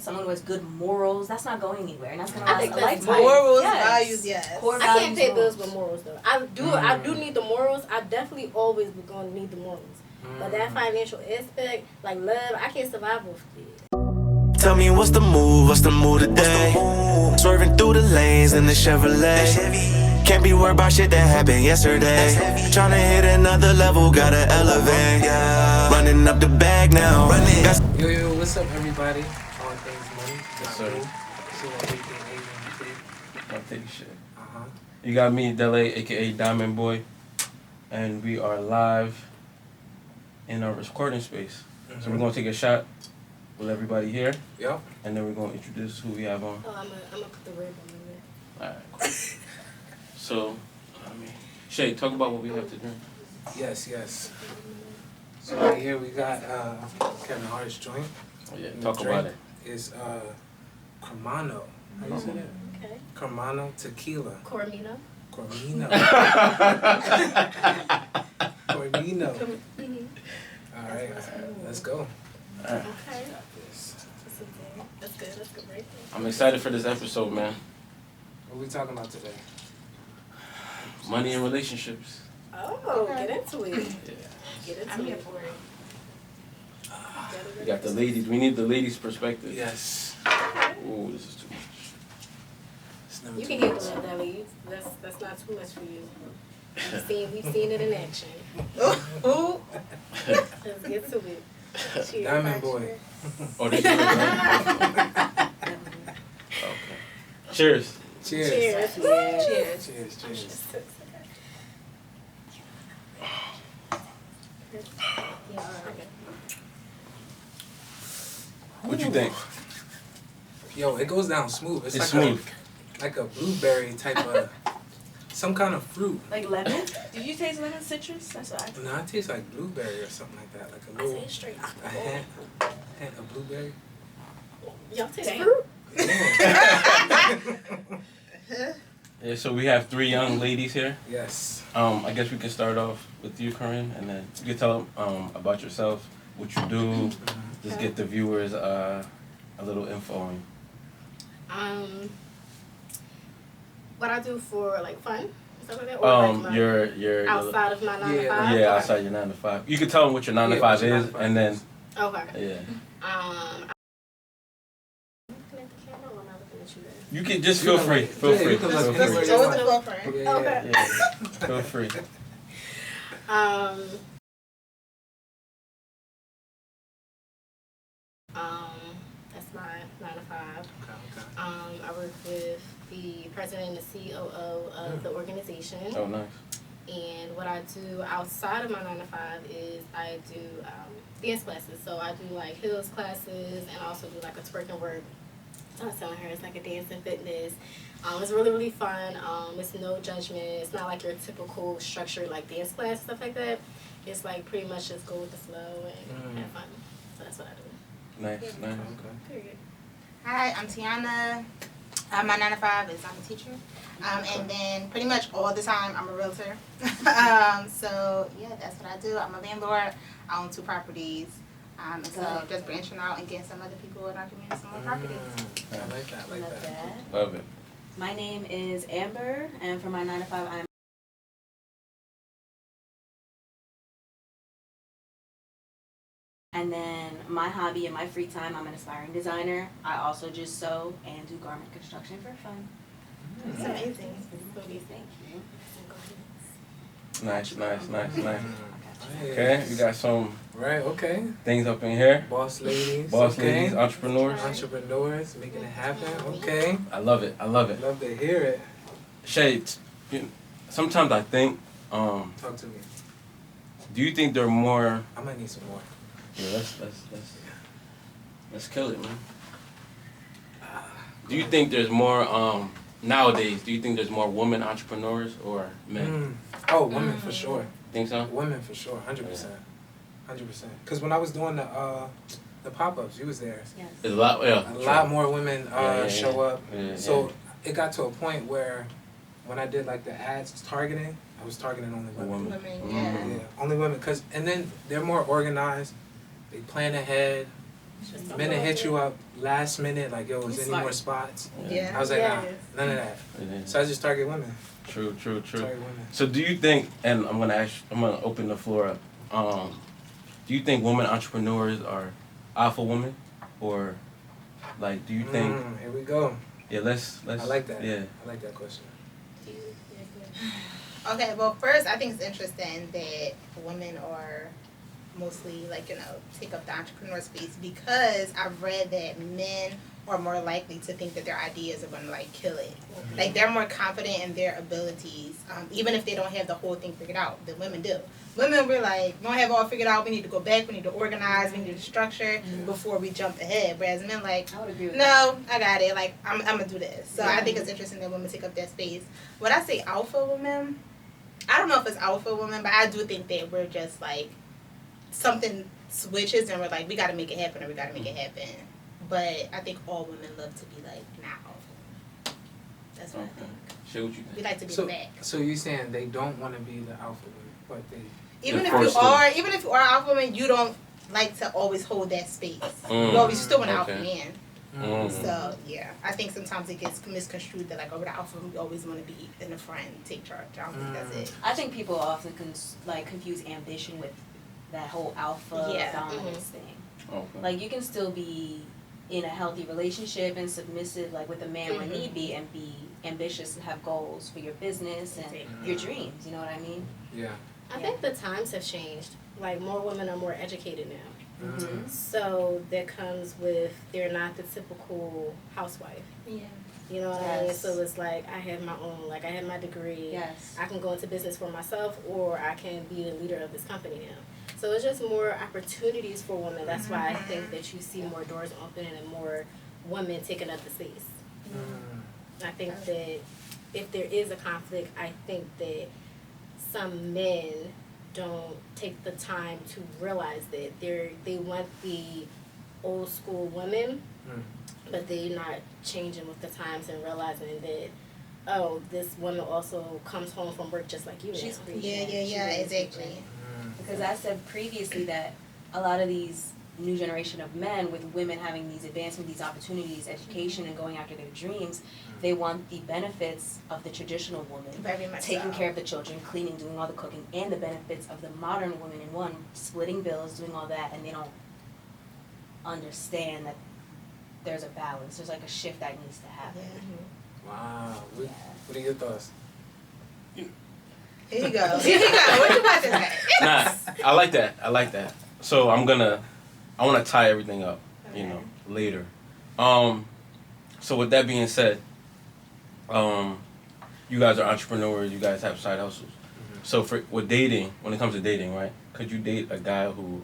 someone who has good morals. That's not going anywhere, and that's gonna last a lifetime. Morals, values, yes. Core I can't pay morals. bills with morals though. I do need the morals. I definitely always be going to need the morals. But that financial aspect, like love, I can't survive with it. Tell me what's the move today? Swerving through the lanes in the Chevrolet. Can't be worried about shit that happened yesterday. Tryna hit another level, gotta elevate. Running up the bag now. Yo, what's up, everybody? AllThingzMoney. Yes, sir. See what everything Asian I'll take shit. You got me, Dele, aka Diamond Boy, and we are live in our recording space. So we're gonna take a shot with everybody here. Yep. And then we're gonna introduce who we have on. Oh, I'm gonna put the red one in there. Alright, cool. So, Shay, talk about what we have to drink. Yes. So right here we got Kevin Hart's joint. Oh yeah, And talk the about drink it. is Cremano. How you say that? Okay. Cremano tequila. Cormino. Cormino. Cormino. Alright, let's go. Alright. Okay. Got this. That's good. That's good, right? I'm excited for this episode, man. What are we talking about today? Money and relationships. Oh, get into it. Yeah. Get into I'm here it. for it. We got the ladies. We need the ladies' perspective. Yes. Ooh, this is too much. It's number You two. can handle that, Deli. That's not too much for you. We've seen it in action. Ooh. Let's get to it. Cheers. Diamond Boy. Oh, this is okay. Cheers. Cheers. Cheers. Cheers. Cheers. Yeah, all right. What you think? Yo, it goes down smooth. It's like smooth. like a blueberry type of some kind of fruit. Like lemon? Did you taste lemon citrus? That's what I taste. No, it tastes like blueberry or something like that. Like a I little say it straight. a hint of blueberry. Y'all taste Damn. fruit? Yeah. Yeah, so we have three young ladies here. Yes. I guess we can start off with you, Corinne, and then you can tell them about yourself, what you do, just get the viewers a little info on you. What I do for like fun, stuff like that, or like your outside of my 9 to 5. yeah, outside your 9 to 5. You can tell them what your 9 to 5 is, and then Okay. yeah, I'm looking at the camera, or am I looking at you guys? you can just feel free, feel free, you can feel look free. anywhere you Go want. with the flow, friend. Yeah. Yeah, feel free. That's my 9 to 5. Okay. I work with the president and the COO of the organization. Oh, nice. And what I do outside of my 9 to 5 is I do dance classes. So I do like heels classes and also do like a twerk and work. I was telling her it's like a dance and fitness. It's really, really fun. It's no judgment. It's not like your typical structured like dance class, stuff like that. It's like pretty much just go with the flow and have fun. So that's what I do. Nice. Period. Hi, I'm Tiana. My 9 to 5 is I'm a teacher. And then pretty much all the time I'm a realtor. So yeah, that's what I do. I'm a landlord. I own 2 properties. And so just branching out and getting some other people in our community some more properties. I like that. I like Love that. that. Love it. My name is Amber, and for my 9 to 5, I'm and then my hobby in my free time, I'm an aspiring designer. I also just sew and do garment construction for fun. It's amazing. Thank you. Nice. Hey. Okay, we got some Right. Okay. things up in here. Boss ladies. Boss okay. ladies, entrepreneurs. Entrepreneurs making it happen. Okay. I love it. Love to hear it. Shay, sometimes I think, Talk to me. do you think there are more? I might need some more. Yeah, let's kill it, man. Do you think there's more nowadays? Do you think there's more women entrepreneurs or men? Oh, women for sure. Think so? Women for sure. 100%. 100%. Because when I was doing the pop-ups, you was there. Yes. There's a lot. Yeah. A lot more women Yeah. show up. Yeah, So it got to a point where when I did like the ads targeting, I was targeting only women. Women, yeah. Yeah, only women. And then they're more organized. They plan ahead. Men that hit you up last minute, like, yo, is He's there any smart. more spots? Yeah. I was like, Yes. nah, none of that. Yeah. So I just target women. True. Target women. So do you think, and I'm gonna open the floor up. Do you think women entrepreneurs are alpha women, or like do you think? Here we go. Yeah, let's. I like that. Yeah. I like that question. Okay, well, first, I think it's interesting that women are mostly, like, you know, take up the entrepreneur space because I've read that men are more likely to think that their ideas are going to, like, kill it. Like, they're more confident in their abilities, even if they don't have the whole thing figured out, than women do. Women, we're like, don't have it all figured out, we need to go back, we need to organize, we need to structure before we jump ahead. Whereas men, like, I would agree with that. no, I got it, like, I'm going to do this. So I think it's interesting that women take up that space. When I say alpha women, I don't know if it's alpha women, but I do think that we're just, like, something switches and we're like, we got to make it happen or we got to make it happen. But I think all women love to be, like, not alpha. That's what I think. Shit, what you think? We like to be So, the back. so you're saying they don't want to be the alpha women, but they. Even if first you are alpha woman, you don't like to always hold that space. You still want an alpha okay. man. So yeah, I think sometimes it gets misconstrued that like over the alpha woman, you always want to be in the front, take charge. I don't think that's it. I think people often confuse ambition with that whole alpha Yeah. dominance thing. Okay. Like you can still be in a healthy relationship and submissive, like with a man when need be, and be ambitious and have goals for your business and your dreams. You know what I mean? Yeah. I think the times have changed. Like more women are more educated now. Mm-hmm. So that comes with they're not the typical housewife. Yeah. You know what I mean? Yes. So it's like I have my own, like I have my degree. Yes. I can go into business for myself or I can be the leader of this company now. So it's just more opportunities for women. That's why I think that you see more doors opening and more women taking up the space. I think that if there is a conflict, I think that some men don't take the time to realize that they want the old school women, but they're not changing with the times and realizing that, oh, this woman also comes home from work just like you. She's now. preaching. Yeah, She really is exactly. preaching. Because I said previously that a lot of these new generation of men with women having these advancement, these opportunities, education, and going after their dreams, they want the benefits of the traditional woman, Very much taking so. care of the children, cleaning, doing all the cooking, and the benefits of the modern woman in one, splitting bills, doing all that, and they don't understand that there's a balance. There's like a shift that needs to happen. Wow. What are your thoughts? Here you go. Here you go. What you about to say? Nah, I like that. So I want to tie everything up, you know, later. So with that being said, you guys are entrepreneurs. You guys have side hustles. So with dating, when it comes to dating, right? Could you date a guy who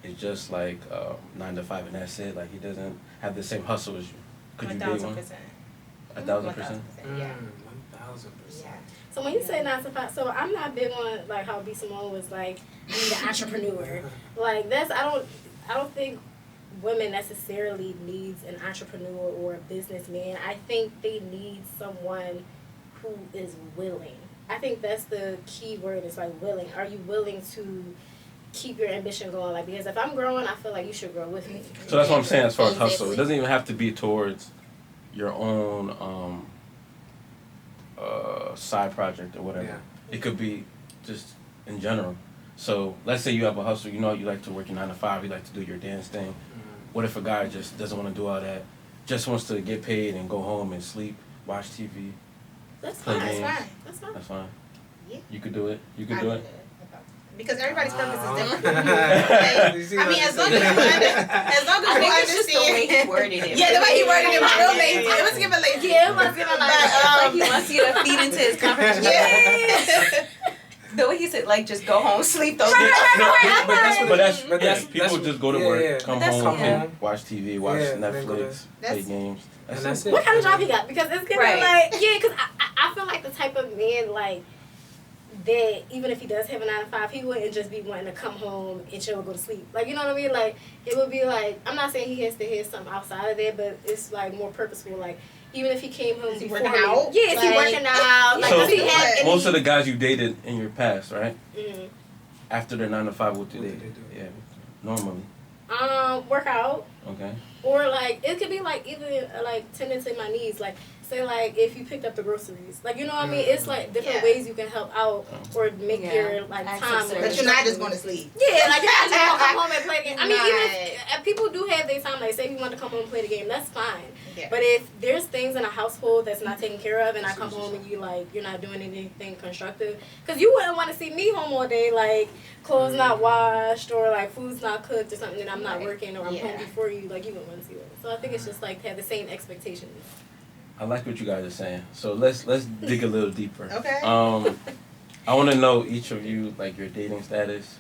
is just like 9 to 5 and that's it? Like he doesn't have the same hustle as you. Could you date one? 1,000%. 1,000%. Yeah. 1,000%. Yeah. So when you say 9 to 5, so I'm not big on like how B. Simone was like being the entrepreneur. Like that's I don't think women necessarily needs an entrepreneur or a businessman. I think they need someone who is willing. I think that's the key word is like willing. Are you willing to keep your ambition going? Like because if I'm growing, I feel like you should grow with me. So that's what I'm saying as far as hustle. Exactly. It doesn't even have to be towards your own side project or whatever. Yeah. It could be just in general. So let's say you have a hustle, you know you like to work your 9 to 5, you like to do your dance thing. What if a guy just doesn't want to do all that, just wants to get paid and go home and sleep, watch TV? That's Play fine. games. That's fine. That's fine. That's fine. Yeah. You could do it. You could I do would it. Because everybody's purpose is different. Wow. You see I what mean, I'm as long saying? as you I think it's just the way he understand. worded it. Yeah, the way he worded it was real lazy. It was giving lazy. Yeah, it was giving like Like he wants you to feed into his conversation. Yeah. The way he said, like, just go home, sleep those But that's that's- people that's- just go to yeah, work, yeah. come That's home, okay. watch TV, watch Yeah, and then go to- Netflix, play That's- games. And that's it. What kind of job he got? Because it's giving Right. like, yeah, because I feel like the type of man like that, even if he does have a 9 to 5, he wouldn't just be wanting to come home and chill and go to sleep. Like, you know what I mean? Like, it would be like, I'm not saying he has to have something outside of there, but it's like more purposeful. Like, even if he came home Is he before working out? yeah, is he Like- working out? Like, So, does he have any? most of the guys you dated in your past, right? Mhm. After their 9 to 5, what do What they do they do? Yeah, normally. Work out. Okay. Or like it could be like even like tending to my needs, like say like if you picked up the groceries, like you know what I mean. It's like different ways you can help out or make your like time. But you're not just going to sleep. Yeah, like you're not just gonna come home and play the game. I mean, even if people do have their time, like say if you want to come home and play the game, that's fine. Yeah. But if there's things in a household that's not taken care of, and I come home and you like you're not doing anything constructive, because you wouldn't want to see me home all day like clothes not washed or like food's not cooked or something, and I'm not working or I'm home before you, like you wouldn't want to see that. So I think it's just like to have the same expectations. I like what you guys are saying. So let's dig a little deeper. Okay. I want to know each of you, like your dating status.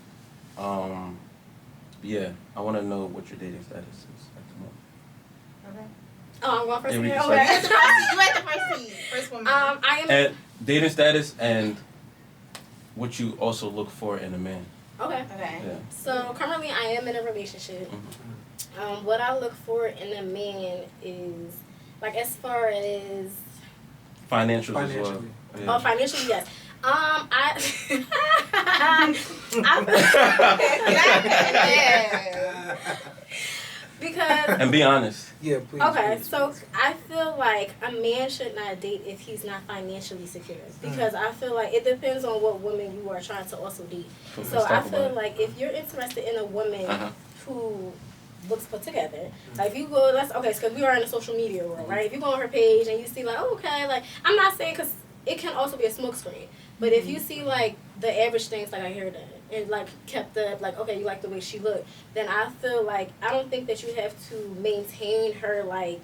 Yeah, I want to know what your dating status is at the moment. Okay. Oh, I'm going first. Yeah, we Here? can Okay. You at the first seat. First woman. I am. And dating status and what you also look for in a man. Okay. Okay. Yeah. So currently I am in a relationship. Mm-hmm. What I look for in a man is like as far as Financials as well. Yeah. Oh, financially, yes. Because And be honest. Yeah, please. okay, please, so please. I feel like a man should not date if he's not financially secure. Because I feel like it depends on what woman you are trying to also date. Cool. So Let's I talk feel about it. like if you're interested in a woman who looks put together, like if you go, because we are in the social media world, right? If you go on her page and you see like, oh, okay, like I'm not saying because it can also be a smokescreen, but if you see like the average things like I hear that and like kept up, like okay, you like the way she looked, then I feel like I don't think that you have to maintain her like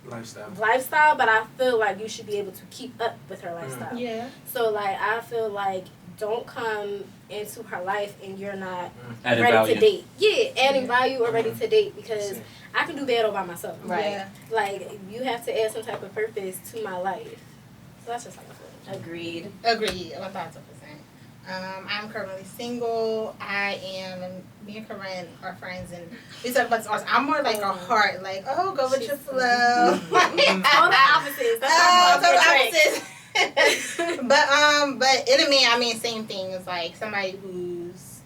lifestyle, but I feel like you should be able to keep up with her lifestyle. Yeah. So like I feel like don't come into her life and you're not Added ready value. to date. Yeah, adding value or ready to date because I can do that all by myself. Right. Yeah. Like you have to add some type of purpose to my life. So that's just how I feel. Agreed. 1,000%. I'm currently single. Me and Corinne are friends, and we talk about this also. I'm more like a heart, like, oh, go with your flow. All the opposites. That's the opposites. But in a man, I mean, same thing. It's like somebody who's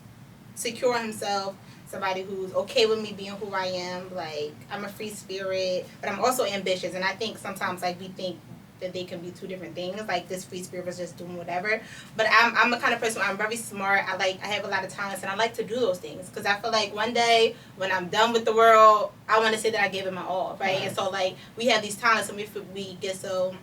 secure himself, somebody who's okay with me being who I am. Like, I'm a free spirit, but I'm also ambitious, and I think sometimes like we think that they can be two different things. Like this free spirit was just doing whatever. But I'm the kind of person, I'm very smart. I have a lot of talents and I like to do those things. Because I feel like one day when I'm done with the world, I want to say that I gave it my all, right? And so like we have these talents and we get so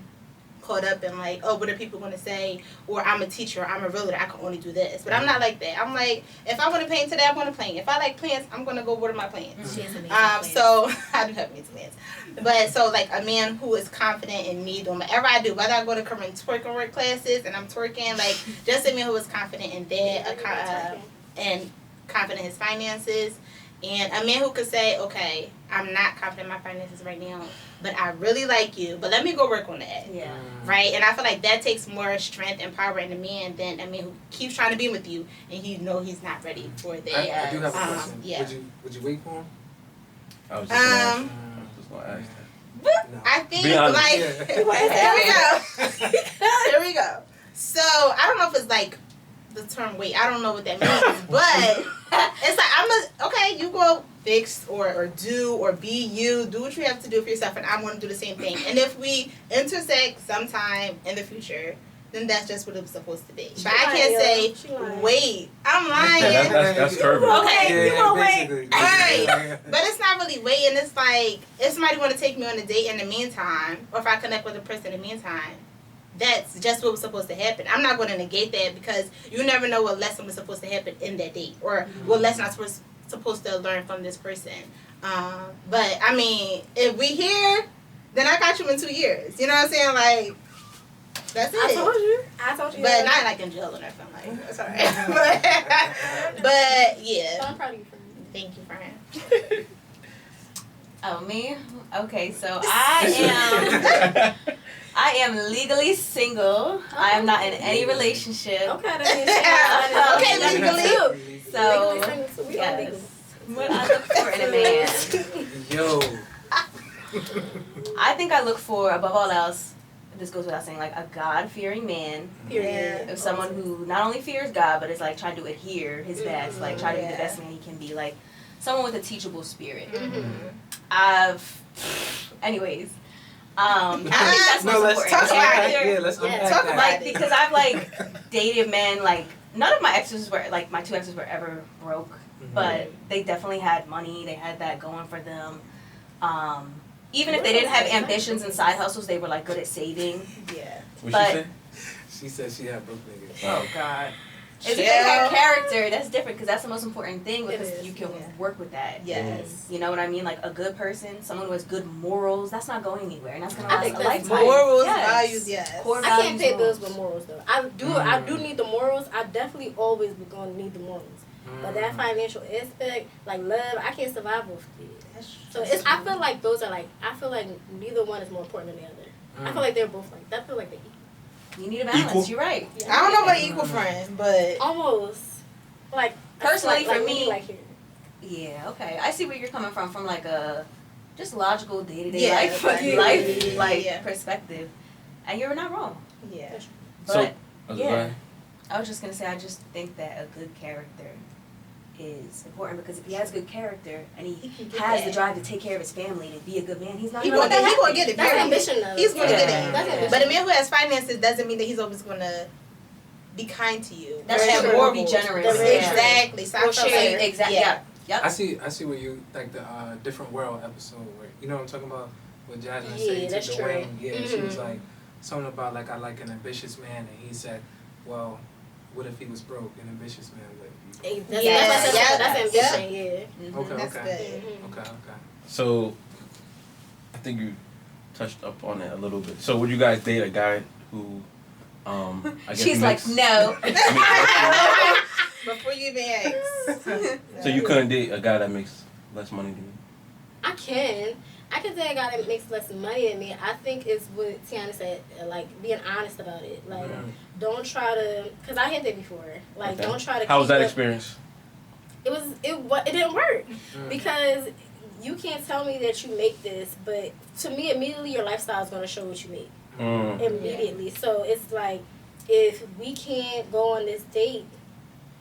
caught up in like, oh, what are people going to say? Or I'm a teacher, I'm a realtor, I can only do this. But I'm not like that. I'm like, if I want to paint today, I'm going to paint. If I like plants, I'm going to go water my plants. She has amazing So I do have amazing plants. But so like a man who is confident in me doing whatever I do, whether I go to Corinne twerking work classes and I'm twerking, like just a man who is confident in that, and confident in his finances. And a man who could say, okay, I'm not confident in my finances right now, but I really like you, but let me go work on that. Yeah. Right? And I feel like that takes more strength and power in a man than a man who keeps trying to be with you and you know he's not ready for that. I do have a question. Yeah. Would you wait for him? I was just gonna ask that. No. I think Be honest. like Yeah. here we go. Here we go. So I don't know if it's like the term wait. I don't know what that means, but it's like you go fix or do or be you. Do what you have to do for yourself, and I'm going to do the same thing. And if we intersect sometime in the future, then that's just what it was supposed to be. But I can't say wait. I'm lying. That's perfect. Okay, you won't wait. basically. Right. But it's not really waiting. It's like, if somebody want to take me on a date in the meantime, or if I connect with a person in the meantime, that's just what was supposed to happen. I'm not going to negate that because you never know what lesson was supposed to happen in that date or what lesson I'm supposed to learn from this person. But, I mean, if we here, then I got you in 2 years. You know what I'm saying? Like, that's it. I told you. But not like in jail or nothing. Like, that's all right. but yeah. So I'm proud of you, friend. Thank you, friend. Oh, me? Okay, so I am legally single. I am not in any relationship. Okay, that Okay, legally. So, Legally single, so we are legal. what I look for in a man. Yo. I think I look for, above all else, this goes without saying, like a God-fearing man. Period. Of someone who not only fears God, but is like trying to adhere his best, like try to be the best man he can be. Like someone with a teachable spirit. Anyways, I think that's No, most let's important. talk about Character, that. Yeah, let's unpack talk that. about like, because I've like dated men, like none of my exes were like, my 2 exes were ever broke, but they definitely had money. They had that going for them. Even if they didn't have ambitions and side hustles, they were like good at saving. Yeah. What But- she say? She said she had broke niggas. Oh God. If they had character, that's different because that's the most important thing because It is, you can yeah. work with that. Yes. You know what I mean? Like a good person, someone who has good morals, that's not going anywhere, and that's gonna I last think a that's lifetime. Morals, Yes. values, yes. Core I can't values, pay morals. bills with morals though. I do need the morals. I definitely always be going to need the morals. But that financial aspect, like love, I can't survive with it. So it's, I feel like those are like, I feel like neither one is more important than the other. I feel like they're both like, I feel like they're equal. You need a balance. Equal? You're right. Yeah. I don't know about equal friends, but Almost. Like, Personally, like for we me- like here. Yeah. Okay. I see where you're coming from like a just logical day-to-day Yeah, life, like- life like yeah. perspective, and you're not wrong. yeah. But So, yeah, I was just gonna say I just think that a good character is important because if he has good character and he can get has that. the drive to take care of his family to be a good man, he's not He gonna gonna let that happen. get it. That's period. ambition though. He's gonna Yeah. get That's it. ambition. But a man who has finances doesn't mean that he's always gonna be kind to you. That's Or have true. Or be morals. generous. That's very true. Exactly. So I Or feel share. like, Exactly. yeah. Yeah. I see where you like the different world episode where you know what I'm talking about with Jasmine Yeah, saying to that's true. Dwayne. Yeah, she was Mhm. like something about like I like an ambitious man, and he said, well, what if he was broke? An ambitious man would be. Hey, that's, Yes, that's yes, ambition, yeah. Mhm. Okay, That's okay, good. okay. So, I think you touched up on it a little bit. So, would you guys date a guy who, I guess She's like, makes- no. Before you even ask. So you couldn't date a guy that makes less money than you? I can. I can say a guy that makes less money than me. I think it's what Tiana said, like being honest about it. Like, don't try to, because I had that before. Like, Okay. don't try to. How was keep that up- experience? It didn't work because you can't tell me that you make this, but to me, immediately your lifestyle is going to show what you make immediately. So it's like if we can't go on this date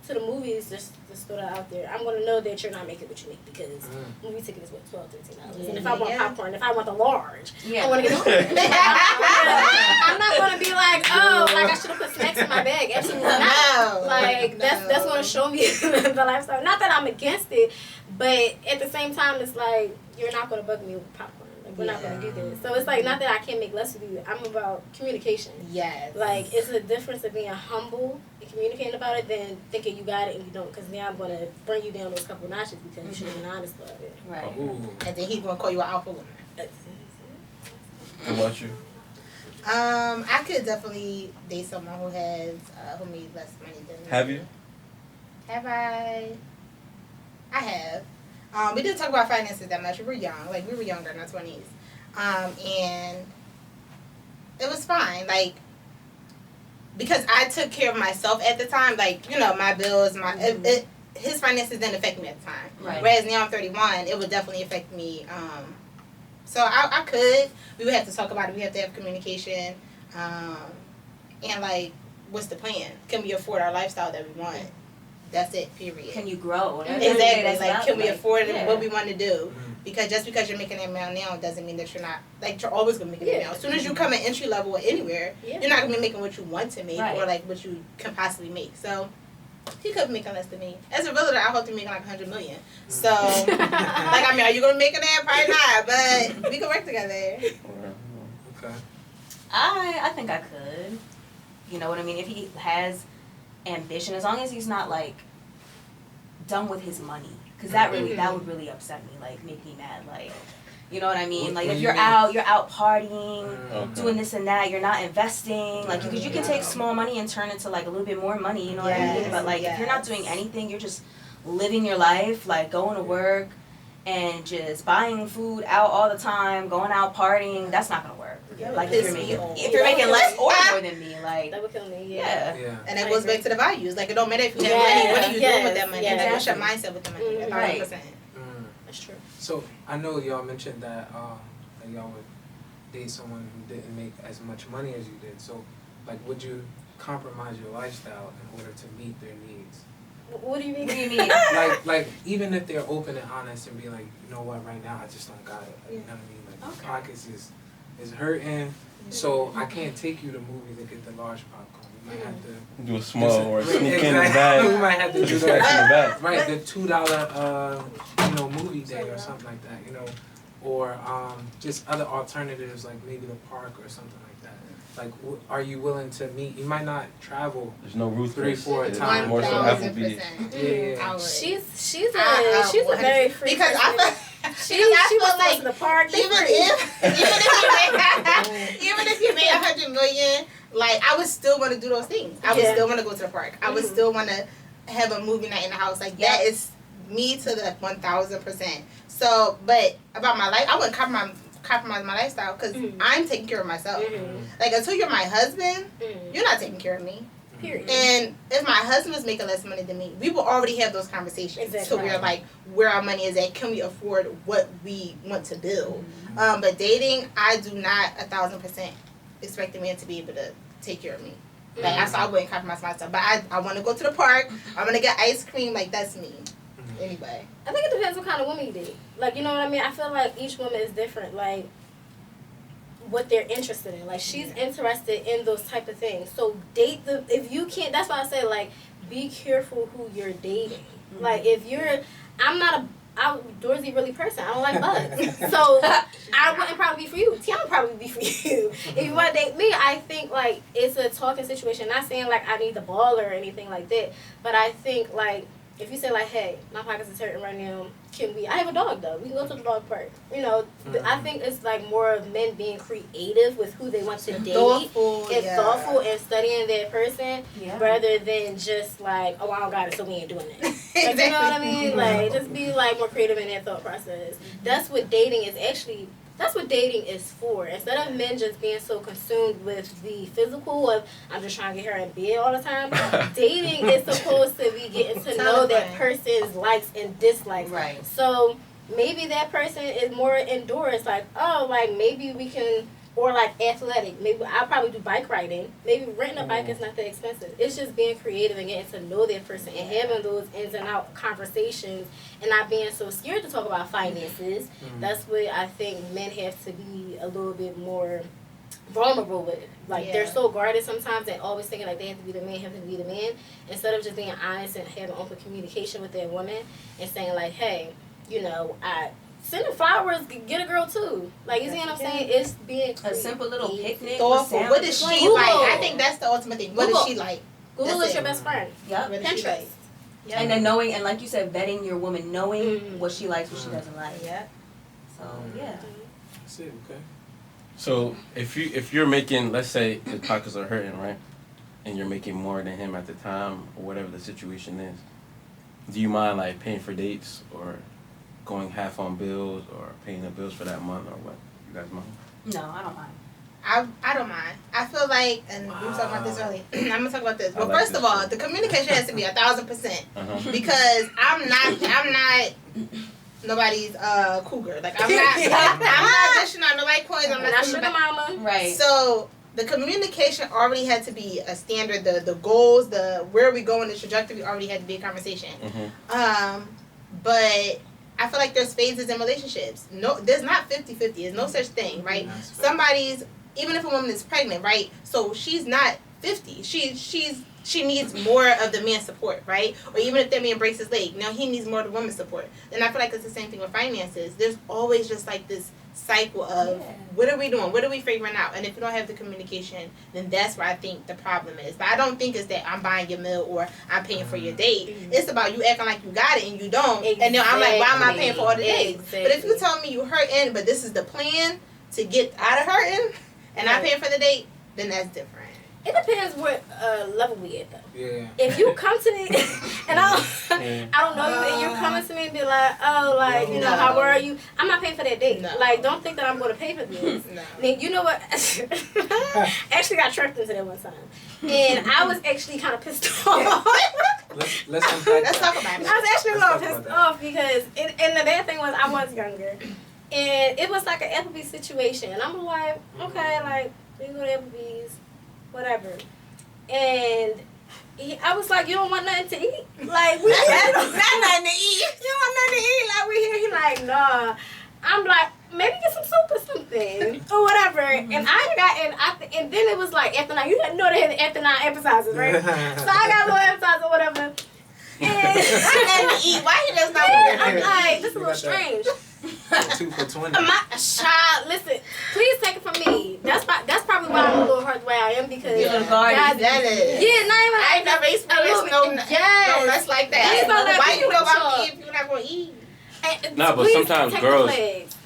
to the movies, just throw that out there. I'm gonna know that you're not making what you make because movie ticket is what $12-13, and if I want popcorn, if I want the large, I want to get home. I'm not gonna be like, oh, like I should have put snacks in my bag. Absolutely not. No. Like that's gonna show me the lifestyle. Not that I'm against it, but at the same time, it's like you're not gonna bug me with popcorn. Like we're not gonna do this. So it's like not that I can't make less with you. I'm about communication. Yes. Like, it's a difference of being humble and communicating about it than thinking you got it and you don't. Because now I'm going to bring you down those couple notches because you should have been honest about it. Right. Ooh. And then he's gonna call you an alpha woman. What about you? I could definitely date someone who has who made less money than me. Have you? Have I? I have. We didn't talk about finances that much. We were young. Like, we were younger in our 20s. And it was fine. Like, because I took care of myself at the time. Like, you know, my bills, his finances didn't affect me at the time. Right. Whereas now I'm 31, it would definitely affect me. So I could. We would have to talk about it. We have to have communication. And, like, what's the plan? Can we afford our lifestyle that we want? That's it, period. Can you grow? Exactly. Like, can we afford yeah. what we want to do? Because just because you're making that amount now doesn't mean that you're not, like, you're always going to make an amount. As soon as you come at entry level or anywhere, you're not going to be making what you want to make or, like, what you can possibly make. So, he could be making less than me. As a realtor, I hope to make like $100 million. So, like, I mean, are you going to make it there? Probably not, but we can work together. Okay. I think I could. You know what I mean? If he has ambition, as long as he's not like done with his money, because that would really upset me, like make me mad, like, you know what I mean? Like, if you're out partying, doing this and that, you're not investing, like, because you can take small money and turn it to like a little bit more money, you know what I mean? But like, if you're not doing anything, you're just living your life, like going to work and just buying food out all the time, going out partying, that's not gonna work. Like, if you're making less or more than me, like, That would kill me, Yeah. And that goes back to the values. Like, it don't matter if you have money, what are you doing with that money? Yes. Like, what's your mindset with the money? 100%. Right. That's true. So I know y'all mentioned that y'all would date someone who didn't make as much money as you did. So, like, would you compromise your lifestyle in order to meet their needs? What do you mean? What do you mean? Like even if they're open and honest and be like, you know what, right now I just don't got it. You know what I mean? Like Okay. my pockets is hurting, so I can't take you to movies and get the large popcorn. We might have to Do a small or sneak in the exactly. bag. We might have to do Just back in the that. bag. Right, the $2 movie day or something like that, or just other alternatives like maybe the park or something like that. Like, are you willing to meet? You might not travel. There's no Ruth 3-4 Chris. times. More so Applebee's. 1000%. Yeah. I would. She's I a very free because person. she She was was like in the park. even if you made $100 million, like I would still want to do those things. I would still want to go to the park. I would still want to have a movie night in the house. Like that is me to the 1000%. So, but about my life, I wouldn't compromise my lifestyle because I'm taking care of myself. Like until you're my husband, you're not taking care of me. Period. And if my husband was making less money than me, we will already have those conversations. Exactly. So we're like, where our money is at, can we afford what we want to build? But dating, I do not 1000% expect a man to be able to take care of me. Like I wouldn't compromise myself. But I want to go to the park. I'm gonna get ice cream. Like that's me. Anyway. I think it depends what kind of woman you date. Like, you know what I mean? I feel like each woman is different. Like, what they're interested in. Like, she's interested in those type of things. So, date the... If you can't... That's why I say, like, be careful who you're dating. Like, if you're... I'm not a outdoorsy really person. I don't like bugs. So, I wouldn't probably be for you. Tiana would probably be for you. If you want to date me, I think, like, it's a talking situation. Not saying, like, I need the ball or anything like that. But I think, like... If you say like, hey, my pockets is hurting right now, I have a dog though, we can go to the dog park. I think it's like more of men being creative with who they want to date. Thoughtful and studying that person rather than just like, oh, I don't got it, so we ain't doing it. Like, you know what I mean? Like, just be like more creative in that thought process. That's what dating is for. Instead of men just being so consumed with the physical of, I'm just trying to get her in bed all the time, dating is supposed to be getting to know that person's likes and dislikes. Right. So maybe that person is more indoors, like, oh, like maybe we can, or like athletic. Maybe I'll probably do bike riding. Maybe renting a bike is not that expensive. It's just being creative and getting to know that person and having those ins and out conversations and not being so scared to talk about finances. That's what I think men have to be a little bit more vulnerable with. Like they're so guarded sometimes and always thinking like they have to be the man, instead of just being honest and having open communication with their woman and saying like, hey, sending flowers, get a girl too. Like, you see what I'm saying? It's being a simple little picnic. Thoughtful. What does she like? I think that's the ultimate thing. What does she like? Google is your best friend. Yep. Pinterest. Yep. And then knowing, and like you said, vetting your woman, knowing what she likes, what she doesn't like. Yeah. So yeah. That's it. Okay. So if you're making, let's say his pockets are hurting, right, and you're making more than him at the time or whatever the situation is, do you mind like paying for dates or going half on bills or paying the bills for that month or what? You guys mind? No, I don't mind. I don't mind. I feel like, and we were talking about this earlier. I'm gonna talk about this. Well, like first this of all, too. the communication has to be 1,000% because I'm not nobody's cougar. Like I'm not dishing out nobody coins. I'm not sugar mama. Right. So the communication already had to be a standard. The goals, the where are we going, the trajectory already had to be a conversation. But I feel like there's phases in relationships. No, there's not 50-50. There's no such thing, right? Somebody's, even if a woman is pregnant, right? So she's not 50. She needs more of the man's support, right? Or even if that man breaks his leg, now he needs more of the woman's support. And I feel like it's the same thing with finances. There's always just like this cycle of what are we doing? What are we figuring out? And if you don't have the communication, then that's where I think the problem is. But I don't think it's that I'm buying your meal or I'm paying for your date. It's about you acting like you got it and you don't. And then I'm like, why am I paying for all the dates? But if you tell me you hurting, but this is the plan to get out of hurting, and I'm paying for the date, then that's different. It depends what level we at though. Yeah. If you come to me and I don't know you and you're coming to me and be like, oh, like, how are you? I'm not paying for that date. No. Like, don't think that I'm going to pay for this. No. Then you know what? Actually got tricked into that one time. And I was actually kind of pissed off. Let's unpack Let's talk about it. I was actually a little pissed off because, and the bad thing was I was younger. And it was like an Applebee's situation. And I'm like, okay, like, we go to Applebee's, whatever. And I was like, you don't want nothing to eat? Like, we That's not nothing to eat. you don't want nothing to eat? Like, we here. He like, nah. I'm like, maybe get some soup or something or whatever. And I got and then it was like after 9. You know they had the after 9 appetizers, right? So I got a little appetizer or whatever. And Nothing to eat. Why he does not yeah, want I'm to like, this is a little strange. 2 for $20. My child, listen, please take it from me. That's probably why I'm a little hurt the way I am because Yeah, guys, that is. yeah, not even I ain't never experienced no mess like that. Please don't let Why me you go with out y'all. to eat if you're not going to eat? Nah, but Please sometimes take the girls- legs.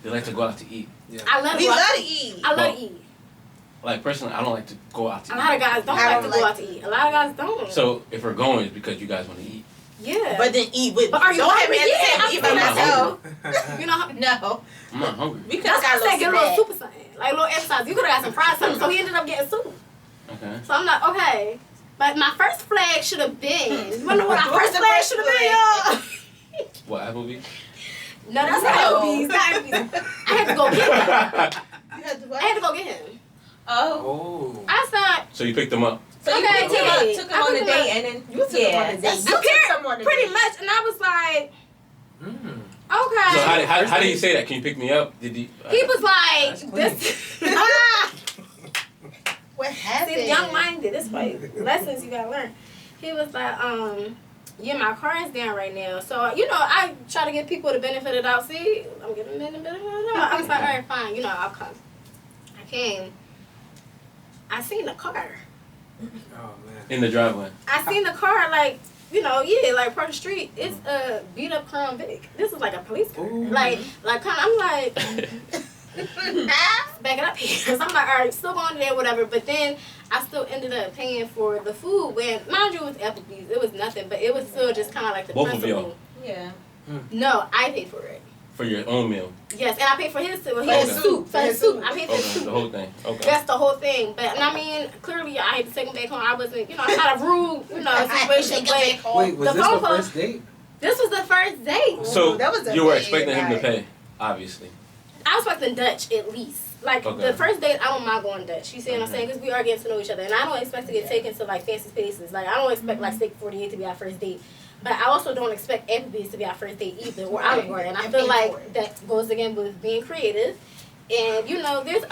They like to go out to eat. I love We to love go to eat. I love Well, to eat. Like personally, I don't like to go out to A eat. lot of guys don't I like don't to go like out to eat. A lot of guys don't. So if we're going, it's because you guys want to eat. Yeah. But then eat with. But are you don't have me hungry? at the Yeah, table eat by I'm not myself. you know, No. I'm not hungry. We could that's have why I got said a get a little little soup or something. Like a little exercise. You could have got some fried something. So he ended up getting soup. Okay. So I'm like, okay. But my first flag should have been. You wanna know what my What was first the flag first should have been, flag? y'all? What, Applebee's? No, that's not No. Applebee's. Not Applebee's. I had to go get him. You had to what? I had to go get him. Oh. Oh. I said, So you picked them up. So you Okay, picked him up, yeah. took I him on took a him date, out. and then You took him on a date. that's- You took someone to pretty date. much. And I was like, Mm. okay. So how do you say that? Can you pick me up? Did he? He was That's like, clean. this. What happened? See, young-minded. This way, lessons you gotta learn. He was like, yeah, my car is down right now. So, you know, I try to give people the benefit of the doubt. See, I'm giving them the benefit of the doubt. I was like, all right, fine. You know, I'll come. I came. I seen the car. Oh man. In the driveway. I seen the car, like, you know, yeah, like, across the street. It's a beat-up Crown Vic. This is like a police car. Ooh. Like, I'm like, back it up here. So I'm like, all right, still going there, whatever. But then I still ended up paying for the food when, mind you, it was Applebee's. It was nothing, but it was still just kind of like the Both of principle. y'all? Yeah. No, I paid for it. For your own meal. Yes, and I paid for his soup. Okay. His soup. For his soup. I paid for his Okay. soup. The whole thing. Okay. That's the whole thing. But, and I mean, clearly I had to take him back home. I wasn't, you know, I had a rude, you know, situation. But Wait, was The this phone the call- first date? this was the first date. So that was a you were big expecting him to night. pay, obviously. I was expecting Dutch at least. Like, Okay. the first date, I don't mind going Dutch. You see what I'm saying? Because we are getting to know each other. And I don't expect to get taken to, like, fancy spaces. Like, I don't expect, like, Steak 48 to be our first date. But I also don't expect Applebee's to be our first date either, or Olive Garden. And I And feel pay like for it. that goes again with being creative. And, you know, there's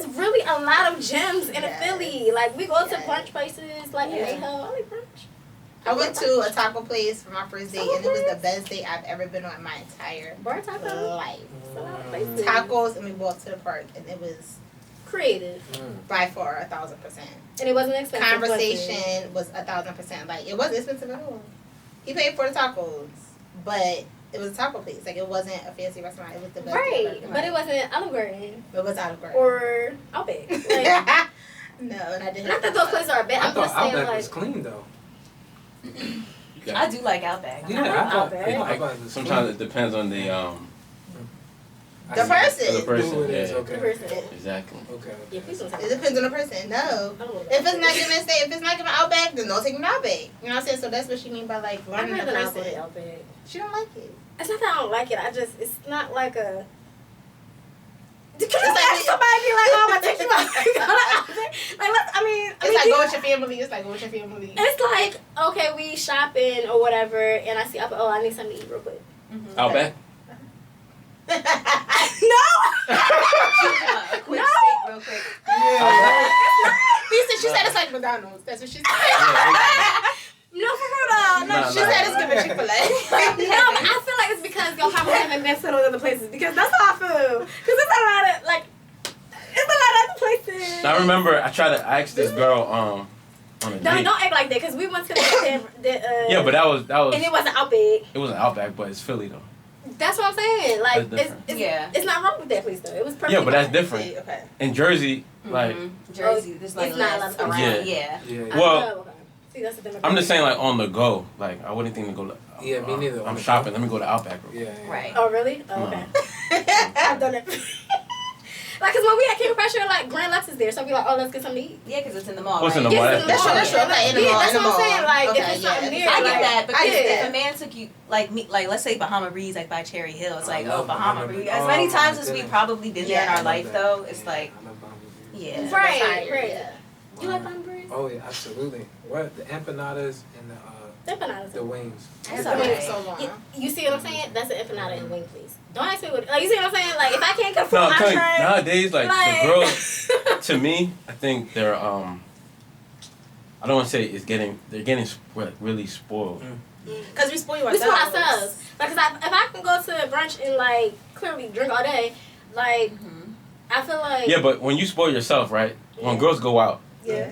really a lot of gems in Yes. Philly. Like, we go to Yes. brunch places, like, Yeah. in Mayhill. I like brunch. I went to a taco place for my first date, and it was the best date I've ever been on in my entire Bar taco. life. A lot of places. Tacos, and we walked to the park, and it was Creative. Mm. by far 1,000%. And it wasn't expensive. was it? Conversation was 1,000%. Like, it wasn't expensive at all. He paid for the tacos, but it was a taco place. Like, it wasn't a fancy restaurant. It was the best. Right. But it wasn't Olive Garden It was out of Garden. or Outback. Like, No, and I didn't. not that those places are bad. I I'm thought just saying, Outback like, was clean though. You got I do like Outback. Yeah, like I thought Outback. Outback was Sometimes clean. it depends on the The person. the person. Who it is, Yeah. okay. the person. Exactly. Okay. Yeah, please don't take It depends on the person. No. I don't know. If it's not giving stay, if it's not giving Outback, then don't take me to Outback. You know what I'm saying? So that's what she mean by like I'd learning the rather not go person. to Outback. She don't like it. It's not that I don't like it. It's not like a. Because It's like- like somebody be like, oh, I'm gonna take you out. Like, It's like go with your family. It's like go with your family. It's like, okay, we shopping or whatever, and I see, oh, I need something to eat real quick. Outback. No! A quick No. steak, real quick. She said it's like McDonald's. That's what she said. No, for real though. No, Nah, She said it's giving Chick-fil-A. No, but I feel like it's because y'all probably haven't been to those other places. Because that's how I feel. Because there's a lot of, like, it's a lot of other places. Now I remember I tried to ask this girl on a date. Don't act like that, because we went to Yeah, but that was and it wasn't out big. it wasn't Outback, but it's Philly though. That's what I'm saying. Like, That's it's, different. Yeah. it's not wrong with that place, though. It was perfect. Yeah, but that's different. Okay. In Jersey, like Jersey, there's like It's not less like- around. Yeah. Yeah. Yeah. Well, See, that's the thing. I'm just saying like on the go. Like I wouldn't think to go to. Yeah, me neither. I'm shopping. Let me go to Outback. Real quick. Yeah. Right. Oh, really? Oh, okay. I've done it. Like, because when we at King of Pressure, like, Grand Lux is there. So we like, oh, let's get something to eat. Yeah, because it's in the mall. What's in right? the mall? Yes, in the That's mall. That's true. Okay, in the Yeah, mall. that's in the what I'm mall. saying. Like, Okay, if it's yeah, something near, I like, get that, but I get if that. a man took you, like me, like let's say Bahama Breeze, like by Cherry Hill, it's I like, love Bahama Bahama Breeze. Breeze. As Oh, many my times as we've goodness. probably been there in Yeah, our I life, love though, that. it's Yeah, like, I love Bahama Breeze. yeah. Right, That's right. yeah. You like Bahama Breeze? Oh yeah, absolutely. What the empanadas and the wings. That's It's been alright. so long. You see what I'm saying? That's an empanada and wing, please. Don't ask me what. Like, you see what I'm saying? Like, if I can't No, I'm control telling you, entree, nowadays, like the girls, to me, I think they're I don't want to say they're getting really spoiled. Because we spoil we spoil ourselves. ourselves. Like, 'cause if I can go to brunch and like clearly drink all day, like, I feel like Yeah, but when you spoil yourself, right? When Yeah. girls go out, yeah,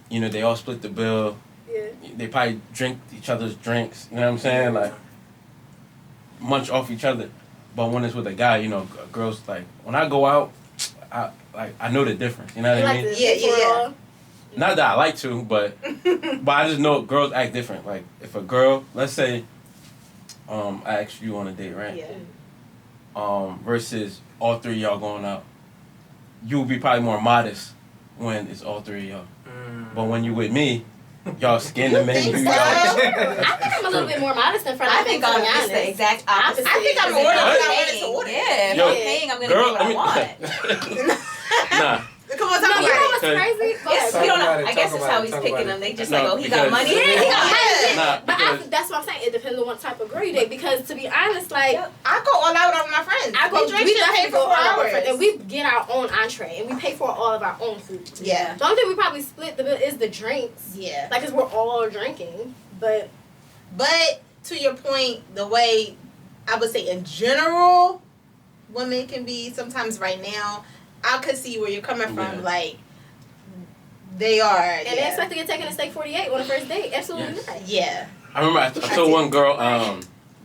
you know, they all split the bill. yeah. They probably drink each other's drinks. You know what I'm saying? Like munch off each other. But when it's with a guy, you know, girls like when I go out, I know the difference. You know what You I like mean? to Yeah, pay for it yeah. all? Not that I like to, but I just know girls act different. Like if a girl, let's say, I asked you on a date, right? Yeah. Versus all three of y'all going out, you will be probably more modest when it's all three of y'all. But when you with me, y'all skin the menu. think Y'all, so? I think I'm a little bit more modest in front of I think I'm just the exact opposite. I think I'm Because if order I'm when I'm ready to paying, order. Yeah, if Yo, I'm paying, I'm gonna girl, get what I want. Nah. Come on, No, talk you know about what's Okay. crazy? Go Yes, ahead. we don't Talk know. about it, I guess talk it's about how it, he's talk picking about them. it. They just No, like, oh, he got because- money. Yeah, he got money. Nah, But because- that's what I'm saying. It depends on what type of girl you date. Because to be honest, like I go all out with my friends. I go, we drink we champagne definitely for go 4 all over, hours. and we get our own entree, and we pay for all of our own food. Yeah. The only thing we probably split the bill is the drinks, Yeah. like, 'cause we're all drinking. But But to your point, the way I would say in general, women can be sometimes right now, I could see where you're coming from. Yeah. Like, they are. and they expect to get taken to steak 48 on the first date. Absolutely Yes. not. Yeah. I remember I told one girl,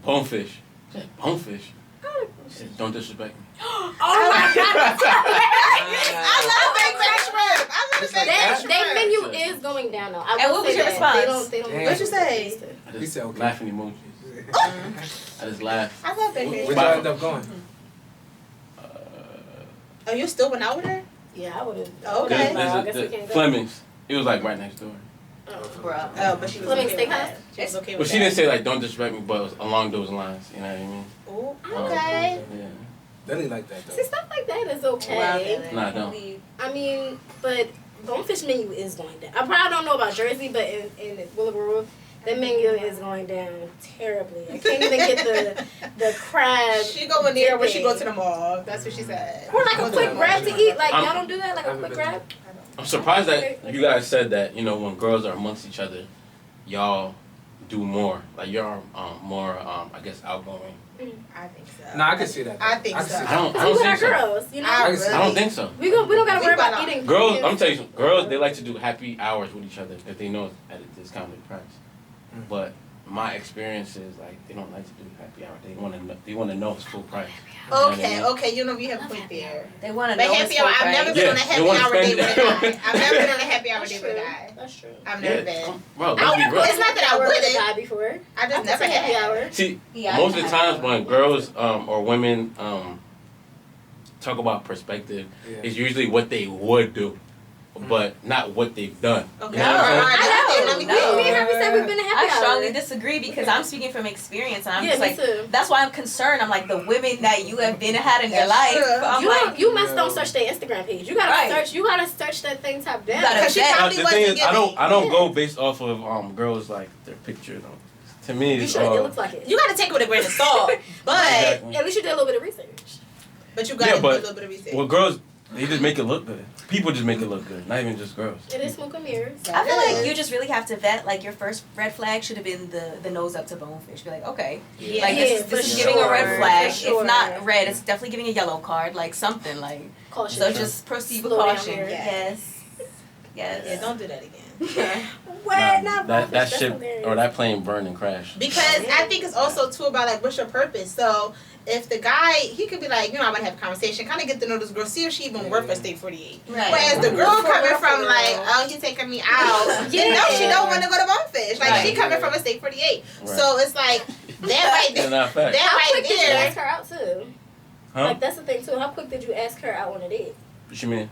bonefish. She said, bonefish? She said, don't disrespect me. Oh my god! I love baked shrimp. I love It's like baked that? Their shrimp. menu is going down though. I And will what was say your that. response? They don't. Damn. What'd you say? I He just said, okay. laughing emojis. I just laugh. I love baked Where shrimp. y'all end up going? Oh, you still went out with her? Yeah, I would have. Okay. I guess we can't go. Fleming's. It was like right next door. Bruh. Oh, but she was Fleming's okay with Steakhouse? that. She was okay Well, with she that. didn't say like don't disrespect me, but it was along those lines. You know what I mean? Ooh, okay. Yeah. Really like that See, though. stuff like that is okay. Nah, I don't. I mean, but Bonefish menu is going down. I probably don't know about Jersey, but in Willowboro, the menu is going down terribly. I can't even get the crab. She go in there when she go to the mall. That's what she said. Or like a quick grab to eat. Like, I'm- y'all don't do that? Like a quick grab? I'm surprised that you guys said that, you know, when girls are amongst each other, y'all do more. Like, you're more, I guess, outgoing. I think so. No, I can see that. I think can so. see that. I don't We with our think so. girls, you know? I I don't think so. We don't gotta We worry about gotta- eating. Girls, pumpkins. I'm telling you, girls, they like to do happy hours with each other if they know it's at a discounted price. But my experience is like they don't like to do happy hour. They want to know it's full price. Okay, okay, you know we have a point there. They want to But know happy it's hour, full I've never price. been on a Yeah, happy they wanna hour date spend with a it. guy. I've never been on a happy hour That's date true. with a guy. That's true. I've never been. Bro, let's be I've real. It's not that I with a wouldn't. guy before. I just I've never been to happy had. hour. See, Yeah, most of I the have. times when girls or women talk about perspective, Yeah. it's usually what they would do, but not what they've done. Okay. You know what I'm saying? I know. No. Me and Harvey said we've been to happy I hour. strongly disagree because I'm speaking from experience and I'm Yeah, just me like, too. that's why I'm concerned. I'm like, the women that you have been had in your That's life. true. I'm like, You must don't search their Instagram page. You gotta Right. search. You gotta search that thing top down. You gotta Because she vet. probably The wasn't thing is, giving. I don't go based off of girls like their picture though. To me, You it's should. It all looks like it. You gotta take it with a grain of salt. But Exactly. At least you did a little bit of research. you gotta Yeah, do a but little bit of research. well, girls they just make it look good. People just make it look good, not even just girls. It is smoke and mirrors. I feel like you just really have to vet. Like your first red flag should have been the nose up to Bonefish. Be like, okay, Yeah. like Yeah, this for is giving a sure, red flag. for sure. If not red, it's definitely giving a yellow card. Like something like. Caution. So just proceed with Slow down caution. here. Yes. Yes. Yeah, don't do that again. Wait, Nah, not that Bonefish, ship that's hilarious. or that plane burned and crashed. Because I think it's also too about like what's your purpose. So if the guy he could be like, you know, I'm gonna have a conversation, kind of get to know this girl, see if she even worth a steak 48. Right. Whereas the girl For coming real, from for like, real. oh, he taking me out. You know, she don't want to go to Bonefish. Like she Right. coming from a steak 48. Right. So it's like that right They're there. not facts. That How right quick did you ask there. her out too? Huh? Like that's the thing too. How quick did you ask her out on a date? What you mean?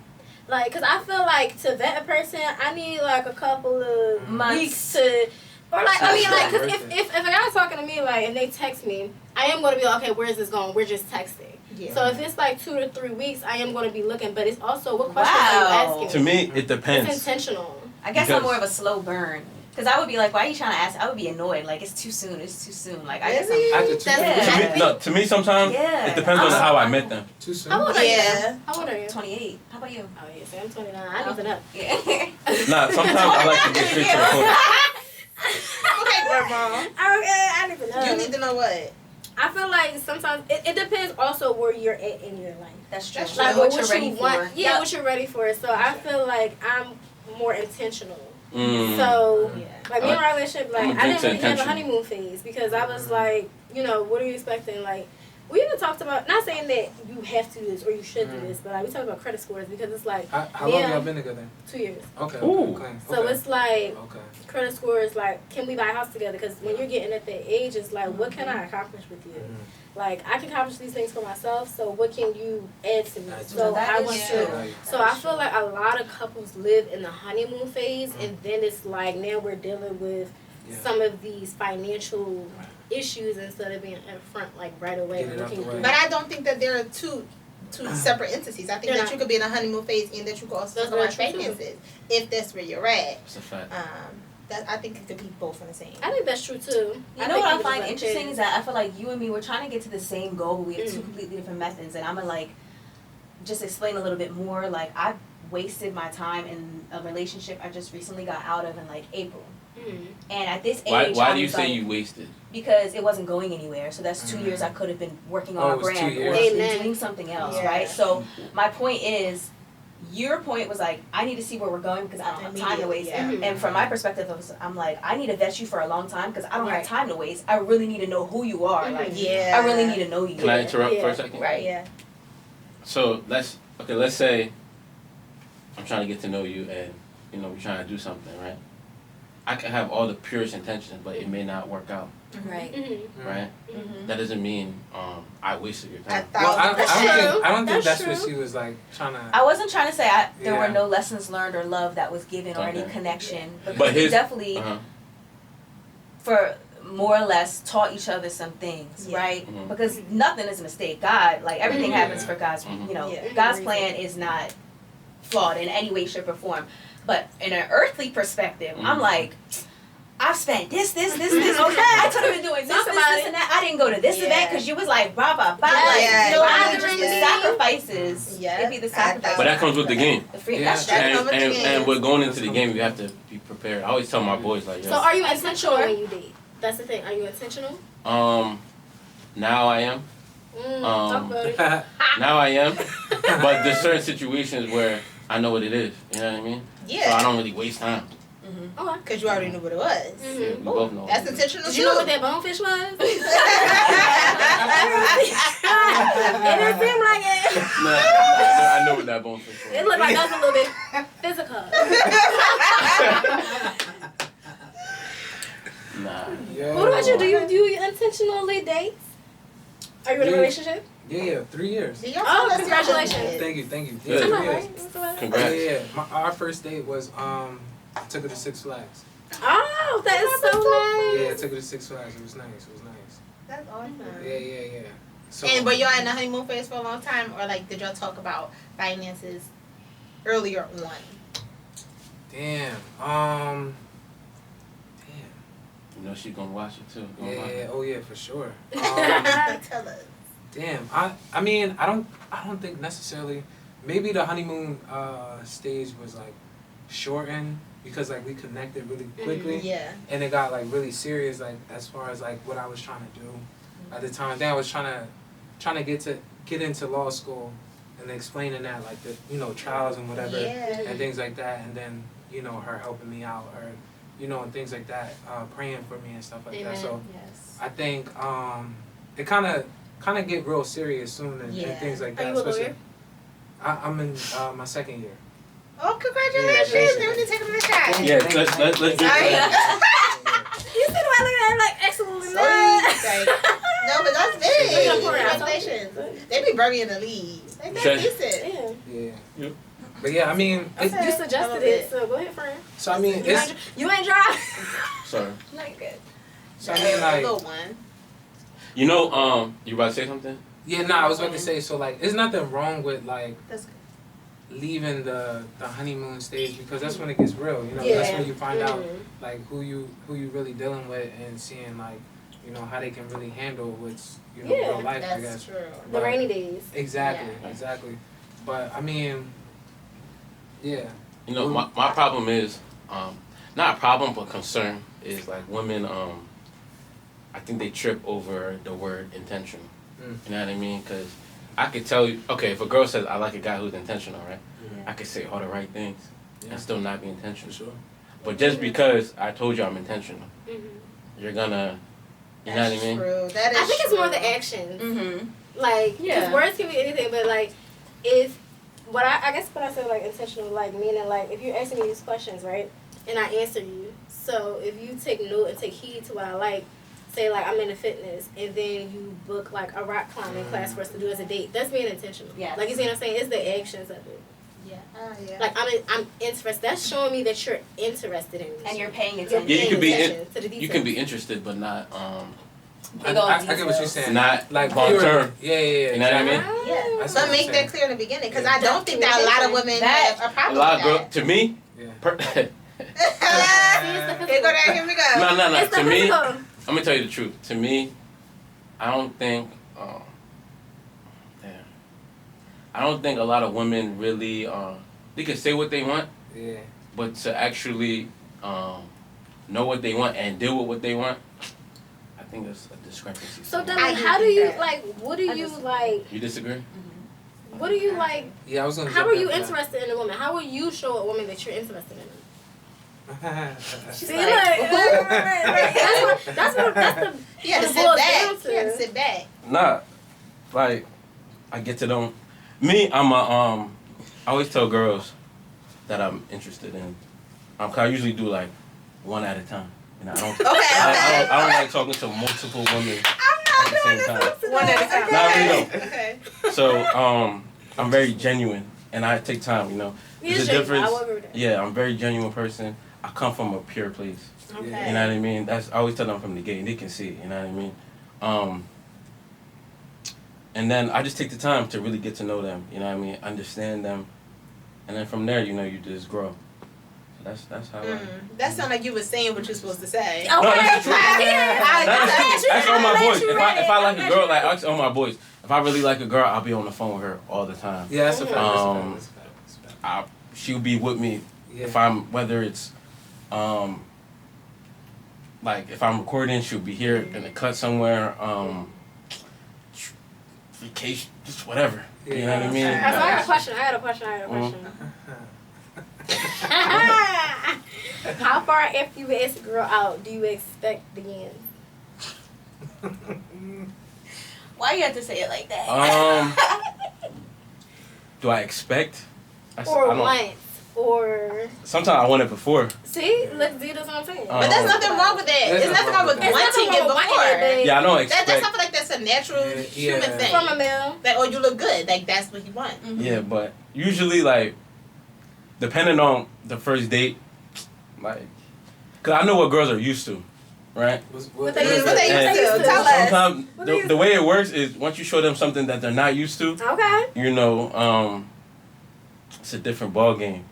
Like, cause I feel like to vet a person, I need like a couple of Months. weeks to, or like I mean like, cause if a guy's talking to me like and they text me, I am gonna be like, okay, where's this going? We're just texting. Yeah. So if it's like 2 to 3 weeks, I am gonna be looking. But it's also what questions are you Wow. asking? To me, it It's depends. intentional. I guess I'm Because- more of a slow burn. Because I would be like, why are you trying to ask? I would be annoyed. Like, it's too soon. It's too soon. Like, I guess Really? I'm... After 2 Yeah. years. To me sometimes Yeah. it depends on I'm how I sorry. met them. Too soon. How old are you? Yeah. How old are you? 28. How about you? Oh yeah, so I'm 29. I don't even know. Yeah. Nah, sometimes I like to get straight to the point. Okay, grandma. Okay, I don't even know. You need to know what? I feel like sometimes it depends also where you're at in your life. That's true. That's true. Like what what you're ready you want. for. Yeah, what you're ready for. So I feel like I'm more intentional. Mm. So Yeah. like me and my relationship, like I'm I didn't really have a intentional. honeymoon phase because I was like, you know, what are you expecting? Like we even talked about not saying that you have to do this or you should do this, but like we talked about credit scores because it's like How long y'all been together? 2 years. Okay. Ooh. Okay. So okay. it's like Okay. credit scores, like, can we buy a house together? Because when you're getting at that age, it's like, what can I accomplish with you? Like, I can accomplish these things for myself, so what can you add to me? So That I is want true. to. So I feel like a lot of couples live in the honeymoon phase, and then it's like now we're dealing with Yeah. some of these financial issues instead of being up front, like right away. Get it out the way. But I don't think that there are two separate entities. I think They're that not. you could be in a honeymoon phase and that you could also That's talk about very true, too. finances if that's where you're at. It's a fact. That I think it could be both in the same. I think that's true too. You know what I find interesting is that I feel like you and me, we're trying to get to the same goal, but we have two Mm. completely different methods. And I'm gonna like just explain a little bit more. Like I've wasted my time in a relationship I just recently got out of in like April. And at this age, Why I do you was say like, you wasted? because it wasn't going anywhere. So that's 2 years I could have been working on Oh, a it was 2 brand or years. been Amen. doing something else, Yeah. right? So my point is, your point was like, I need to see where we're going because I don't have time to waste. Immediately, yeah. And from my perspective, I'm like, I need to vet you for a long time because I don't Right. have time to waste. I really need to know who you are. Like, Yeah. I really need to know you. Can I interrupt for Yeah. a second? Right. Yeah. So let's say I'm trying to get to know you and we're trying to do something, right? I can have all the purest intentions, but it may not work out, Right. Mm-hmm. right? Mm-hmm. That doesn't mean I wasted your time. Well, I That's don't true. think That's that's true. what she was like trying to. I wasn't trying to say there were Yeah. no lessons learned or love that was given or any Okay. connection. Because But we his- definitely, Uh-huh. for more or less, taught each other some things, Yeah. right? Mhm. Because nothing is a mistake. God, like everything Mhm. happens for God's, Mhm. Yeah. God's plan is not flawed in any way, shape, or form. But in an earthly perspective, I'm Mhm. like, I've spent this. Okay, I could have been doing this, Talk about and that. I didn't go to this Yeah. event because you was like, blah, blah, blah. Yeah. Like, Yeah. you know, Yeah. really just the Yeah. sacrifices. Yeah. It'd be the I sacrifices. But that comes with the game. The free, Yeah. That's true. That And, comes with the and, game. and we're going into the game, you have to be prepared. I always tell my boys like, So yo, are you intentional when you date? That's the thing. Are you intentional? now I am. Talk about it. Now I am. But there's certain situations where I know what it is. You know what I mean? So I Yeah. don't really waste time. Okay. Because you already knew what it was. Mhm. We both know. That's intentional Did too. you know what that bonefish was? It didn't seem like it. Nah, I know what that bonefish was. It looked like that was a little bit physical. Nah. Yo. What about you? Do you intentionally date? Are you in a Yeah. relationship? Yeah, 3 years. Did y'all Oh, tell us congratulations. y'all did? Thank you. Good. I Yeah, know, 3 years. right? That's the way- Congrats. Yeah. Our first date was I took her to Six Flags. Oh, that is so Yeah, I nice. took her to Six Flags. It was nice. That's awesome. Yeah. So, And were y'all in the honeymoon phase for a long time, or like did y'all talk about finances earlier on? Damn. You know she's gonna watch it too. Gonna watch Yeah. it. Oh yeah, for sure. Tell us. Damn. I mean, I don't think necessarily. Maybe the honeymoon stage was like shortened because like we connected really quickly, Yeah. and it got like really serious. Like as far as like what I was trying to do at the time. Then I was trying to get into law school and explaining that like the trials and whatever Yeah. and things like that, and then her helping me out or and things like that, praying for me and stuff like that. So Yes. I think it kind of get real serious soon and Yeah. things like Are that. you a Especially, lawyer? I'm in my second year. Oh, congratulations! Congratulations. Then we need to take another shot. Yeah, let's do Sorry. that. You see the way I look at him like absolutely Sorry. not. Like, no, but that's big. Look at her. Congratulations. They be burying the lead. Like, that's Okay. decent. Yeah. Yeah. Yep. But yeah, I mean, Okay. You suggested it, so go ahead, friend. so I mean, it's You ain't dry. Sorry. No, you're good. so I mean like. Little one. You know, you about to say something? Yeah, I was about to say, so like, there's nothing wrong with like, That's good. leaving the honeymoon stage, because that's when it gets real. You know, Yeah. that's when you find out Mhm. like who you really dealing with, and seeing like, you know, how they can really handle what's, you know, Yeah, real life. I That's guess. true. The But- rainy days. Exactly. Yeah. Exactly. But I mean, yeah. You know, my problem is, not a problem, but concern is like women, I think they trip over the word intentional. Mm. You know what I mean? Because I could tell you, okay, if a girl says, I like a guy who's intentional, right? Yeah. I could say all the right things Yeah. and still not be For intentional. sure. But just because I told you I'm intentional, you're gonna, you know what I That's mean? true. That is I think it's true. more the actions. Mm-hmm. Like, Yeah. because words can be anything, but like, if what I guess when I say like intentional, like meaning like if you're asking me these questions, right, and I answer you, so if you take note and take heed to what I like, say like I'm into fitness, and then you book like a rock climbing class for us to do as a date, that's being intentional. Yes. Like you see what I'm saying? It's the actions of it. Yeah. Yeah. Like I'm interested. That's showing me that you're interested in me. And you're paying You're attention. Yeah, you paying can be attention to the You can be details. interested, but not Big old I get what you're details. saying. not Like long pure- term. Yeah. You know what I mean? Yeah. That's But what I'm make saying. that clear in the beginning, because Yeah. I don't think that a lot of women have a A problem lot of with girls, to me, Yeah. that. Here go that. Here we go. no. It's the To me, physical. I'm gonna tell you the truth. To me, I don't think, I don't think a lot of women really, they can say what they want, Yeah. but to actually know what they want and deal with what they want, I think there's a discrepancy. So somewhere. Dudley, I how do think you that- like? What do I you just- like? You disagree? What do you like? Yeah, I was gonna. How jump are you in for interested in a woman? How will you show a woman that you're interested in her? that. See, like- that's the He had to It sit boils back. down to- He had to sit back. Nah, like, I get to know me. I'm a I always tell girls that I'm interested in. I usually do like one at a time. You know, I don't. I don't like talking to multiple women at the same time. One at a time. Nah, I really don't. Okay. So I'm very genuine, and I take time. You know, You're there's a genuine. difference. I will agree with that. Yeah, I'm a very genuine person. I come from a pure place. Okay. You know what I mean? That's I always tell them from the gate, and they can see it. You know what I mean? And then I just take the time to really get to know them. You know what I mean? Understand them, and then from there, you know, you just grow. So that's how. That sounded like you were saying what you're supposed to say. Okay. No, that's the truth. I That's all my let boys. you If read I it. like a girl, like I ask all my boys. If I really like a girl, I'll be on the phone with her all the time. Yeah, that's a fact. That's a fact. That's a fact. That's a fact. She'll be with me Yeah. if I'm whether it's like if I'm recording, she'll be here in the cut somewhere. Vacation, just whatever. You know what I mean? So I had a question. I had a question. How far after you ask a girl out do you expect the end? Why you have to say it like that? Do I expect? Or once? Or Sometimes I want it before. see, look, see, that's what I'm saying. But there's nothing wrong with that. There's There's nothing wrong with nothing There's wanting nothing it wrong with wanting before. it, Yeah, I don't That's expect. I feel like that's a natural Yeah. human Yeah. thing. From a male. That, you look good. Like, that's what he wants. Yeah, but usually like, depending on the first date, like, cause I know what girls are used to, right? What they is used What that? they used And to. Tell us. Sometimes What they the way it works is once you show them something that they're not used to, Okay. you know, it's a different ball game.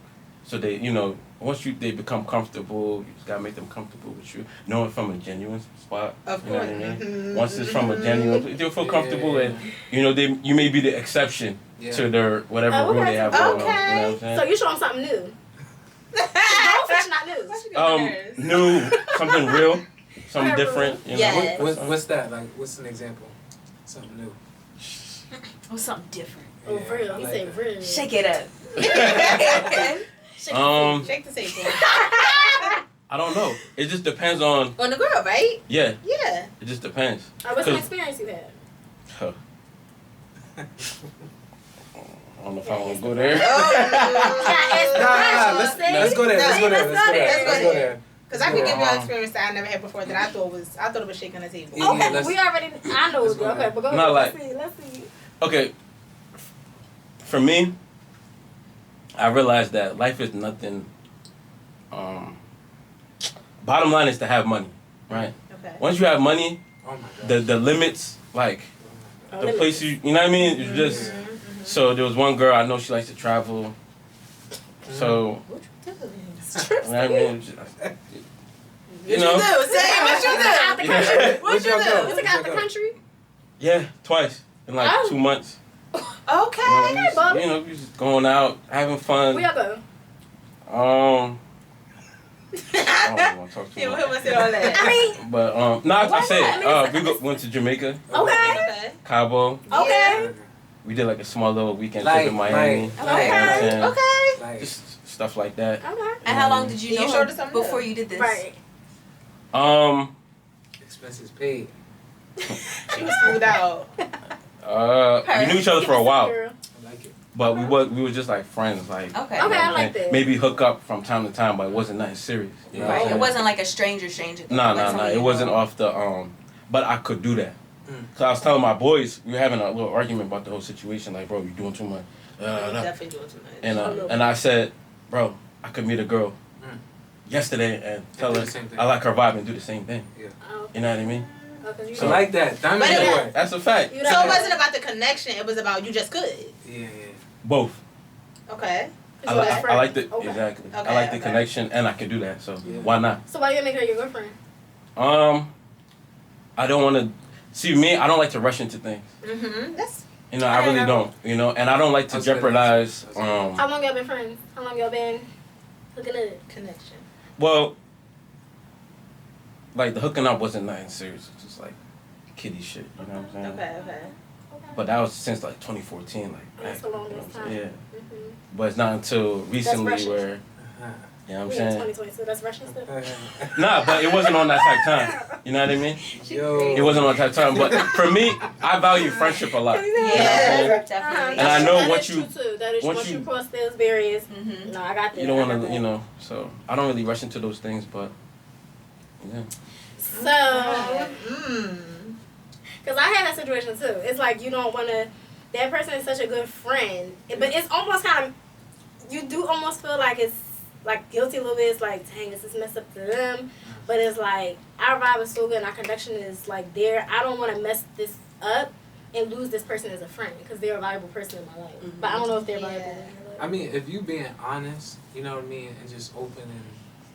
So they, you know, once they become comfortable, you just gotta make them comfortable with you, knowing from a genuine spot. Of You know what I course. mean? Mhm. Once it's from a genuine, they'll feel comfortable, Yeah. and you know, you may be the exception Yeah. to their whatever Oh, rule okay. they have going on. You know Okay. what I'm saying? So you show them something new. Goldfish not new. New, something real, something Whatever. different. You know? Yes. What's that? Like, what's an example? Something new. Oh, something different. Oh, Yeah, real. I He like said that. real. Shake it up. Shake the table. I don't know. It just depends on. On the girl, right? Yeah, Yeah. it just depends. What's an 'Cause- experience you had? Huh. I don't know if I want to go there. Nah, let's go there. Let's go there. Let's go there. Because I could give you an experience that I never had before that I thought it was shaking the table. Yeah, Okay, let's- we already. I know. let's go Okay, there. but go Not ahead. like- Let's see. Okay, for me, I realized that life is nothing. Bottom line is to have money, right? Okay. Once you have money, Oh my god. the limits, like the limits. place you know what I mean. It's just so there was one girl I know she likes to travel. So, What you do? I mean, you know, What you do? Say what you do. Out the country. What you do? You took out the country? yeah, twice in like Oh. 2 months. Okay. You know, we just going out, having fun. Where y'all go? I don't want to talk too Yeah, much. what was it all that? I mean, But no, I Why said not? I mean, went to Jamaica, okay. Cabo. Okay. We did like a small little weekend Like- trip in Miami. like- You know what I'm Okay. saying? Okay. Like, Just stuff like that. Okay. And how long did you You know showed her us something before new. you did this? Right. expenses paid. She was screwed out. We knew each other for a while, Girl. I like it. but we were just like friends, like. Okay. you know Okay, what I I'm like saying? that. Maybe hook up from time to time, but it wasn't nothing serious. You know what I'm Right. It saying? wasn't like a stranger. No, like somebody It you wasn't know. off the but I could do that. Mm. Cause I was telling my boys, we were having a little argument about the whole situation. Like, bro, you doing too much. Definitely doing too much. And I said, bro, I could meet a girl Mm. yesterday and tell do her the same thing. I like her vibe and do the same thing. Oh, You know what I mean? oh, 'cause you I like that. Diamond But it- boy. That's a fact. You So don't- it wasn't about the connection. It was about you just could. Yeah. Both. Okay. I, you li- best I like the friends. Okay. exactly. I Okay, like the okay. connection and I can do that. So Yeah. why not? So why you gonna make her your girlfriend? I don't want to see me. I don't like to rush into things. Mm-hmm. That's You know, I really don't. You know, and I don't like to That's good. jeopardize. That's good. How long y'all been friends? How long y'all been hooking up? connection. Well, like the hooking up wasn't nothing serious. It was just like kiddie shit. You know what I'm saying? Okay, okay. But that was since like 2014. Like That's back, the longest you know what I'm time. saying? Yeah. Mm-hmm. But it's not until recently Russian. where you know what I'm saying. 2022. That's Russian stuff. Nah, but it wasn't on that type of time. You know what I mean? Yo. It wasn't on that type of time. But for me, I value friendship a lot. You know what I'm saying? Definitely. And I know that once is you- true too. That is once once you you- cross those barriers. Mm-hmm. No, I got that. You don't I got want to, that. you know. So I don't really rush into those things, but yeah. So, Mm. because I had that situation too. It's like you don't want to. That person is such a good friend, but it's almost kind of. You do almost feel like it's like guilty a little bit. It's like, dang, this is messed up to them. But it's like our vibe is so good and our connection is like there. I don't want to mess this up and lose this person as a friend because they're a valuable person in my life. Mhm. But I don't know if they're Yeah. valuable in your life. I mean, if you being honest, you know what I mean, and just open and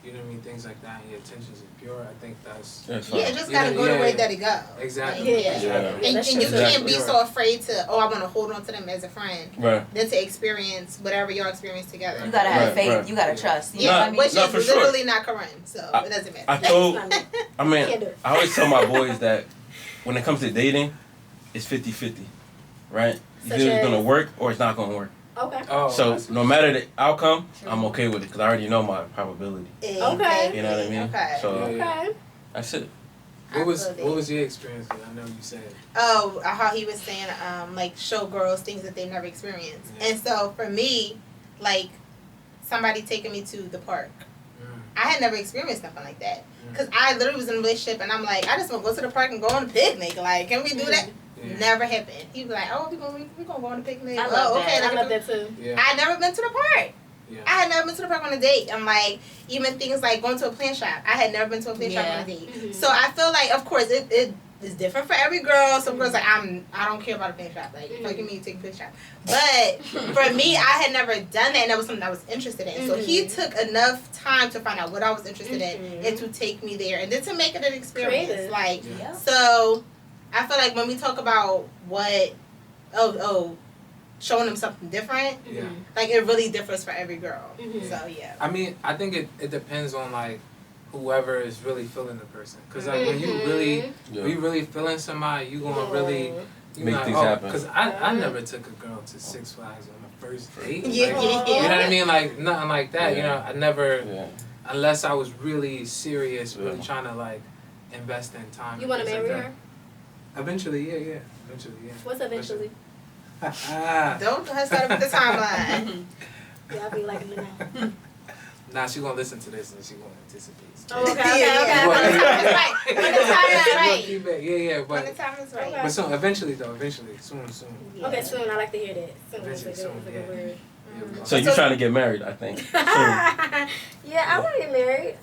you know what I mean, things like that, and your intentions are pure, I think that's That's Yeah, fine. it just gotta go the Yeah, way yeah. that it go. exactly. Like, Yeah. And, That's and you true. can't be Exactly. so afraid to, I want to hold on to them as a friend, Right. than to experience whatever y'all experience together. You gotta have Right, faith. right. You gotta trust. You Yeah, know what I mean? which No, is for sure. literally not Kareem, so it doesn't matter. I told, That's not me. I mean, Can't do it. I always tell my boys that when it comes to dating, it's 50-50, right? It's Such either as- gonna work or it's not gonna work. Okay. Oh, So that's- no matter the outcome, True. I'm okay with it because I already know my probability. Okay. You know what I mean? Okay. So Yeah. Okay. that's it. what was your experience? 'Cause I know you said. Oh, how he was saying, like show girls things that they've never experienced. Yeah. And so for me, like somebody taking me to the park, Mm. I had never experienced nothing like that. Mm. Because I literally was in a relationship and I'm like, I just want to go to the park and go on a picnic. Like, can we do that? Yeah. Never happened. He was like, oh, we gonna go on a picnic. I Oh, love okay, that. I let's love go. that too. Yeah. I had never been to the park. Yeah. I had never been to the park on a date. I'm like, even things like going to a plant shop. I had never been to a plant shop on a date. Mhm. So I feel like, of course, it is different for every girl. Some girls like, I don't care about a plant shop. Like, fucking me, take a plant shop. But for me, I had never done that, and that was something I was interested in. So he took enough time to find out what I was interested in and to take me there, and then to make it an experience. Creative. Like, Yeah. so I feel like when we talk about what, showing them something different, Yeah. like it really differs for every girl. Mhm. So yeah. I mean, I think it depends on like whoever is really feeling the person. Cause like when you really when you really feeling somebody, you gonna really you Make like, things oh, happen. Cause I never took a girl to Six Flags on the first date. Yeah, Like, yeah, yeah. You know what I mean? Like nothing like that. You know, I never Yeah. unless I was really serious, really Yeah. trying to like invest in time. You and want to things marry like her? that. Eventually, yeah. Eventually, yeah. What's eventually? Don't start with the timeline. Yeah, I'll be liking to know. Nah, she gonna listen to this and she gonna anticipate. Oh, okay, Yeah, okay, yeah. okay. When the time is right. When the time is She gonna right. keep it. Yeah, When the but time is right. Okay. soon, eventually though, soon. Okay, soon. I like to hear that. Soon is a Eventually, good, soon, is a yeah. good word. Yeah, So you trying to get married? I think. Soon. Yeah, I want to get married.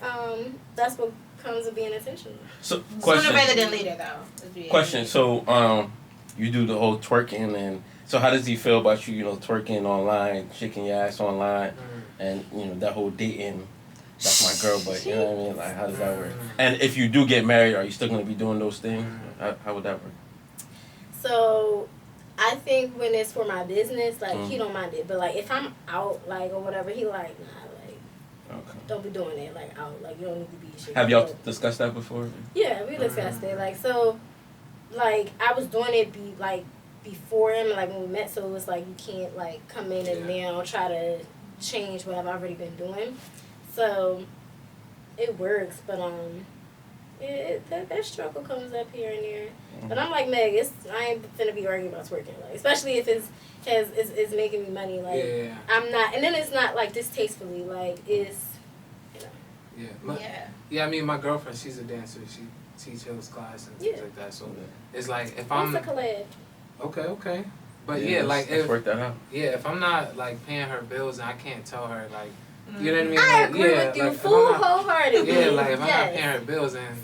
That's what comes with being intentional. So Sooner question. rather than later, though. Question. So you do the whole twerking and So how does he feel about you, twerking online, shaking your ass online, and that whole dating? That's my girl, but you know what I mean. Like, how does that work? And if you do get married, are you still gonna be doing those things? How would that work? So, I think when it's for my business, like he don't mind it, but like if I'm out, like or whatever, he like don't be doing it like out, like you don't need to be shit. Have y'all discussed that before? Yeah, we discussed it. Like so, like I was doing it before him, like when we met, so it was like you can't like come in and now try to change what I've already been doing. So it works, but that struggle comes up here and there. But I'm like Meg, I ain't finna be arguing about twerking, like especially if it's making me money. Like I'm not, and then it's not like distastefully, like it's Yeah, I mean my girlfriend, she's a dancer. She teaches class and things like that. So it's like if I'm a collab. Okay. But let's work that out. Yeah, if I'm not like paying her bills and I can't tell her like, you know what I mean? I Like, agree with you wholeheartedly. Yeah, like if I'm not paying her bills, then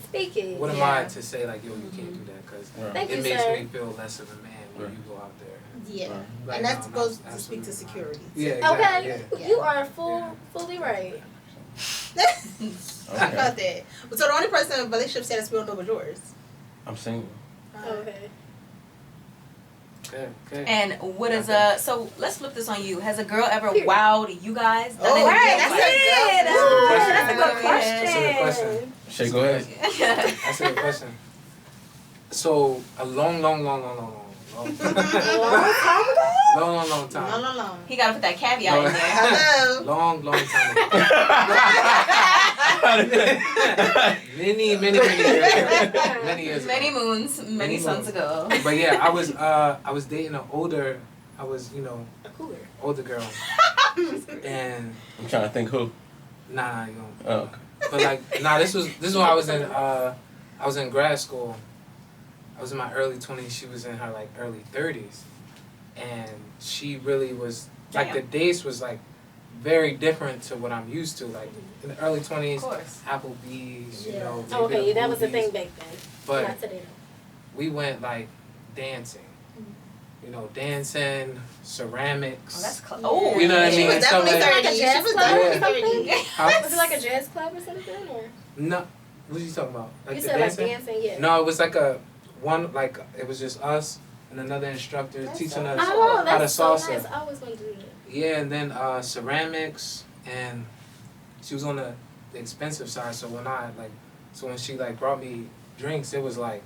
what am I to say like, yo, you can't do that? Because it makes me feel less of a man when you go out there. Yeah, like, and that goes to speak to security. Yeah, exactly. Okay, you are fully right. How about that? So the only person in relationship status we don't know was yours. I'm single. Okay. Okay. And what is so let's flip this on you. Has a girl ever wowed you guys? Oh, right. That's a good question. That's a good question. Shay, go ahead. That's a good question. So a long time. No. He gotta put that caveat in there. Hello. Long time ago. many years ago. Many moons, many suns ago. But yeah, I was dating older girl. And I'm trying to think who. Nah, you don't. Oh, okay. But like, this was when I was in grad school. I was in my early 20s. She was in her like early 30s, and she really was like the dates was like very different to what I'm used to. Like in the early 20s, Applebee's, Okay, that was the thing back then. But not today. we went like dancing. Dancing, ceramics. Oh, that's you know what I mean? She was definitely 30. She was definitely 30. Huh? Was it like a jazz club or something? Or? No. What are you talking about? Like You the said dancing? like dancing, yeah. No, it was like it was just us and another instructor teaching us how to salsa. So nice. I always wanted to do that. Yeah, and then ceramics, and she was on the expensive side. So when she like brought me drinks, it was like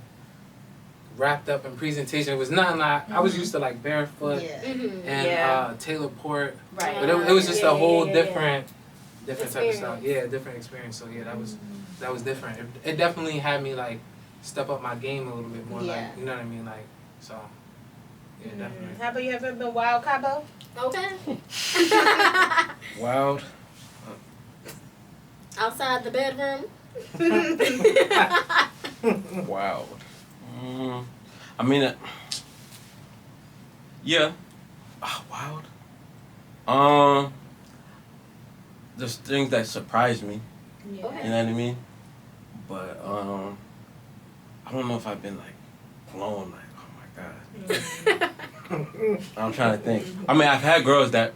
wrapped up in presentation. It was nothing like I was used to like barefoot and Taylor Port. Right. But it was just a whole different type of style. Yeah, different experience. So yeah, that was different. It definitely had me like step up my game a little bit more. Like, you know what I mean? Like, so yeah, definitely. How about you ever been wild, Cabo? Okay. Wild. Outside the bedroom. Wild. I mean, yeah. Wild. There's things that surprise me. Yeah. Okay. You know what I mean? But I don't know if I've been like blown like, oh my god. I'm trying to think. I mean, I've had girls that,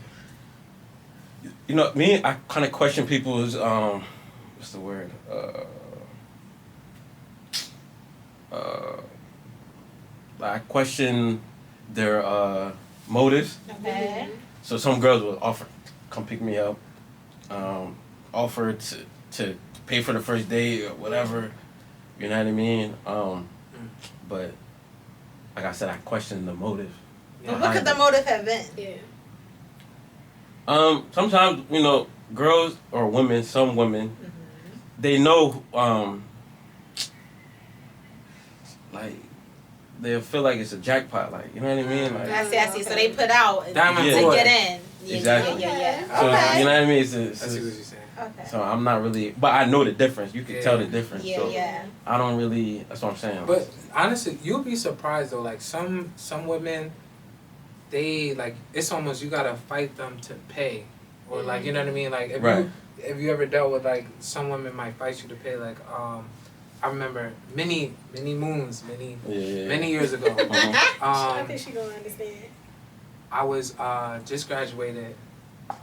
me, I kind of question people's what's the word? I question their motives. Okay. So some girls will offer, come pick me up, offer to pay for the first date or whatever. You know what I mean? But like I said, I question the motive. But what could the motive have been? Yeah. Sometimes girls or women, some women, they know like they feel like it's a jackpot, like, you know what I mean? Like, I see. So they put out to Diamond get in. Exactly. Yeah. So Okay. you know what I mean? I see what you're saying. Okay. So I'm not really, but I know the difference. You can tell the difference. So Yeah. I don't really. That's what I'm saying. But honestly, you'll be surprised though. Like some women, they like it's almost you gotta fight them to pay, or like you know what I mean. Like if you ever dealt with like some women might fight you to pay. Like I remember many years ago. I think she gonna understand. I was just graduated,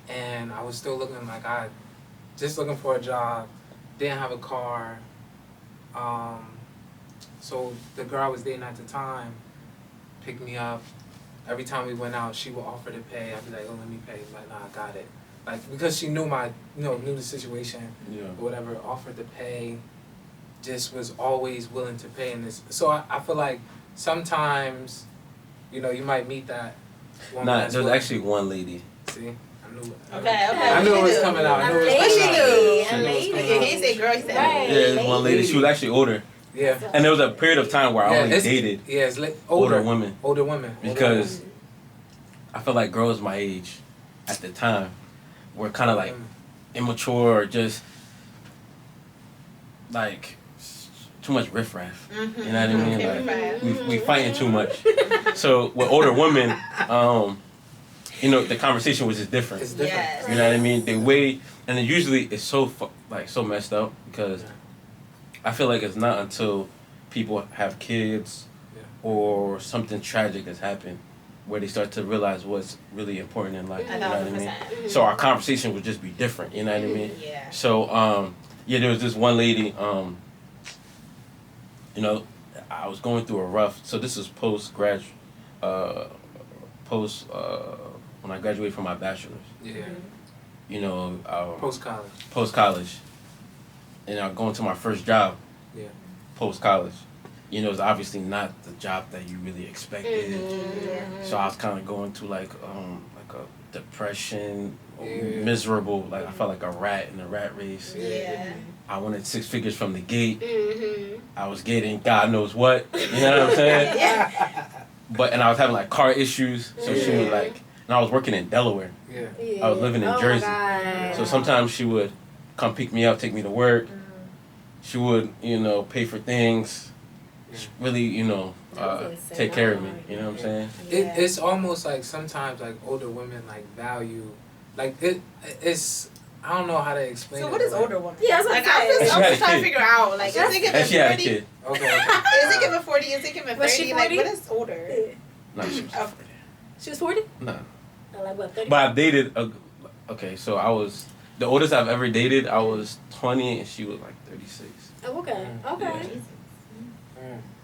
and I was still looking just looking for a job. Didn't have a car. So the girl I was dating at the time picked me up. Every time we went out, she would offer to pay. I'd be like, oh, let me pay. Like, nah, I got it. Like, because she knew knew the situation or whatever, offered to pay, just was always willing to pay in this. So I feel like sometimes, you might meet that woman. Nah, there was actually one lady. See? I knew it. Okay. I knew it was coming out. I knew it was coming out. He said girl, he said Right. Yeah, there was one lady. She was actually older. Yeah. And there was a period of time where I only dated it's older women. Older women. Because I feel like girls my age at the time were kind of like immature or just like too much riffraff. You know what I mean? Like we fighting too much. So with older women, the conversation was just different. It's different. Yes. You know what I mean? The way, and then usually it's so messed up because I feel like it's not until people have kids or something tragic has happened where they start to realize what's really important in life. You know what I mean? So our conversation would just be different. You know what I mean? Yeah. So there was this one lady. I was going through a rough. So this is when I graduated from my bachelor's. Yeah. Post-college. Post-college. And I'm going to my first job. Yeah. Post-college. It's obviously not the job that you really expected. So I was kind of going through like a depression, miserable. Like I felt like a rat in a rat race. Yeah. I wanted 6 figures from the gate. I was getting God knows what. You know what I'm saying? And I was having like car issues. So she was like, and I was working in Delaware. Yeah. I was living in Jersey. So sometimes she would come pick me up, take me to work. She would, pay for things. Really, take care of me. You know what I'm saying? It's almost like sometimes like older women like value, like it's. I don't know how to explain. So it. what is older woman? Yeah, I'm just trying to figure out. Like, is it giving 40? She had a kid. Okay. Is it giving 40? Is it giving 30? Was she 40? Like, what is older? No, she was 40. She was 40? No. Like what, 30? But I've dated so I was the oldest I've ever dated. I was 20 and she was like 36. Oh, okay. Okay.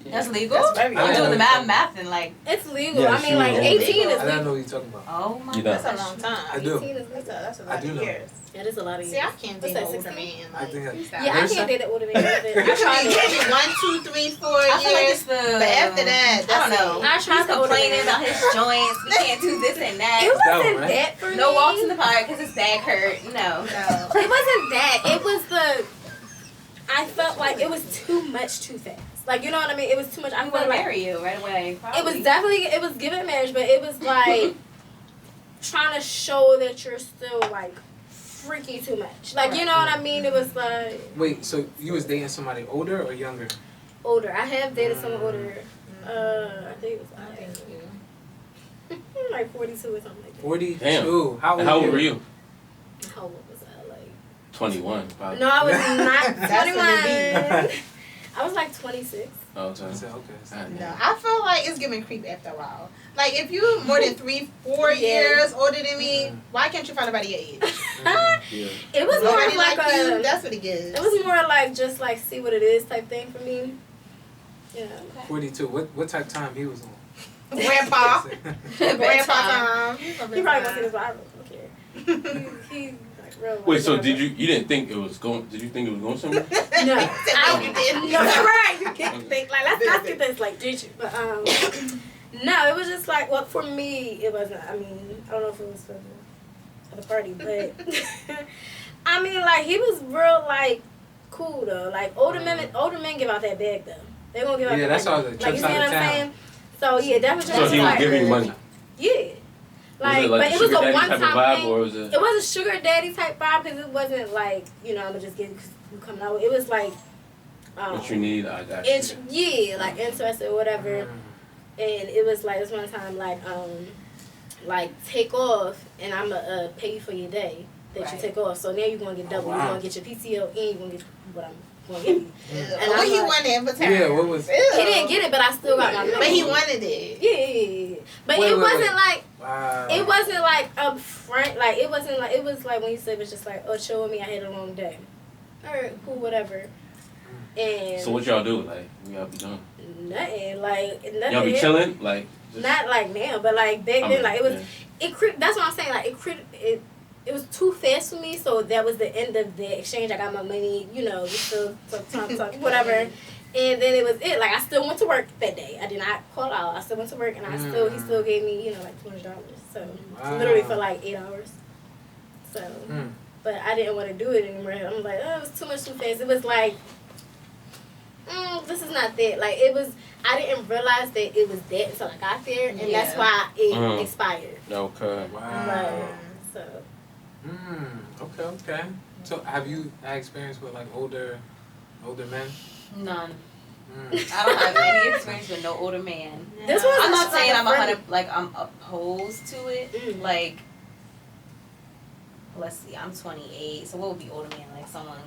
That's legal? That's very I'm legal. doing the math and like, It's legal. Yeah, I she mean, like, was 18 older. is I don't legal. know what you're talking about. oh my You know. gosh. That's a long time. I do. 18 is legal. That's a I lot do of know. years. Yeah, there's a lot of years. See, I can't What's date that, an older 16? man. I Like, think Yeah, I can't date an older man. I I tried mean, it. maybe 1, 2, 3, 4 I feel like years. it's the. But after that, I don't know. I He's tried the older complaining man. about his joints. We can't do this and that. It wasn't That one, right? that for me. No walks in the park because his back hurt. No. It wasn't that. It was I felt like it was too much too fast. Like, you know what I mean? It was too much. I I'm felt gonna like marry you right away. Probably. it was giving marriage, but it was like trying to show that you're still like freaky too much. Like, you know what I mean? It was like Wait, so you was dating somebody older or younger? older. I have dated someone older. I think it was like 42 or something like that. 42. Damn. How old were you? How old was I? Like 21. Probably. no, I was not That's what it 21. I was like 26. Oh, I said, okay. No, I feel like it's giving creep after a while. Like, if you more than 3, 4 years older than me, why can't you find nobody your age? Yeah. It was more Nobody of like you, a. that's what it gives. It was more like just like see what it is type thing for me. Yeah. 42. What type of time he was on? Grandpa. Bedtime. Grandpa time. He probably gonna see this viral. I don't care. He like real. Wait, so you didn't think it was going? Did you think it was going somewhere? No, You did. No, right. You can't think like let's get this like did you? But no, it was just like well for me it wasn't. I mean I don't know if it was for the party, but I mean like he was real like cool though. Like older men give out that bag though. They gonna give out. Yeah, that that's bag. all the Like trips you see out what of I'm town. saying? So yeah, that was just So he was like giving you money. yeah. Was it like but a it was sugar a daddy one type of time vibe, thing. or was it? It was a sugar daddy type vibe because it wasn't like I'm gonna just get you coming out. It was like What you need, I got you. yeah, like interested or whatever. And it was like this one time like take off and I'ma pay you for your day that you take off. So now you're gonna get double. You're gonna get your PTO and you're gonna get what I'm gonna give you. And what he wanted in return. Yeah, what was? He didn't get it, but I still got my money. But he wanted it. Yeah. But Wait, it wait, wasn't wait. like Wow. It wasn't like up front, like it wasn't like, it was like when you said it was just like, oh, chill with me, I had a long day. Alright, cool, whatever. And So what y'all do? Like, what y'all be doing? nothing, like nothing. Y'all be chilling? Like, just, Not like now, but like back then, like it was, that's what I'm saying, like it was too fast for me, so that was the end of the exchange. I got my money, you know, we still talk, whatever. And then it was it. Like, I still went to work that day. I did not call out. I still went to work, and he still gave me, you know, like $200. So, literally for like 8 hours. So, but I didn't want to do it anymore. I'm like, oh, it was too fast. It was like, this is not that. Like, it was, I didn't realize that it was that until I got there, and that's why it expired. Okay. Wow. Right. So. Okay. So have you had experience with like older men? None. I don't have any experience with no older man. This was I'm not saying I'm 100, like I'm opposed to it. Like, let's see, I'm 28, so what would be older man? Like someone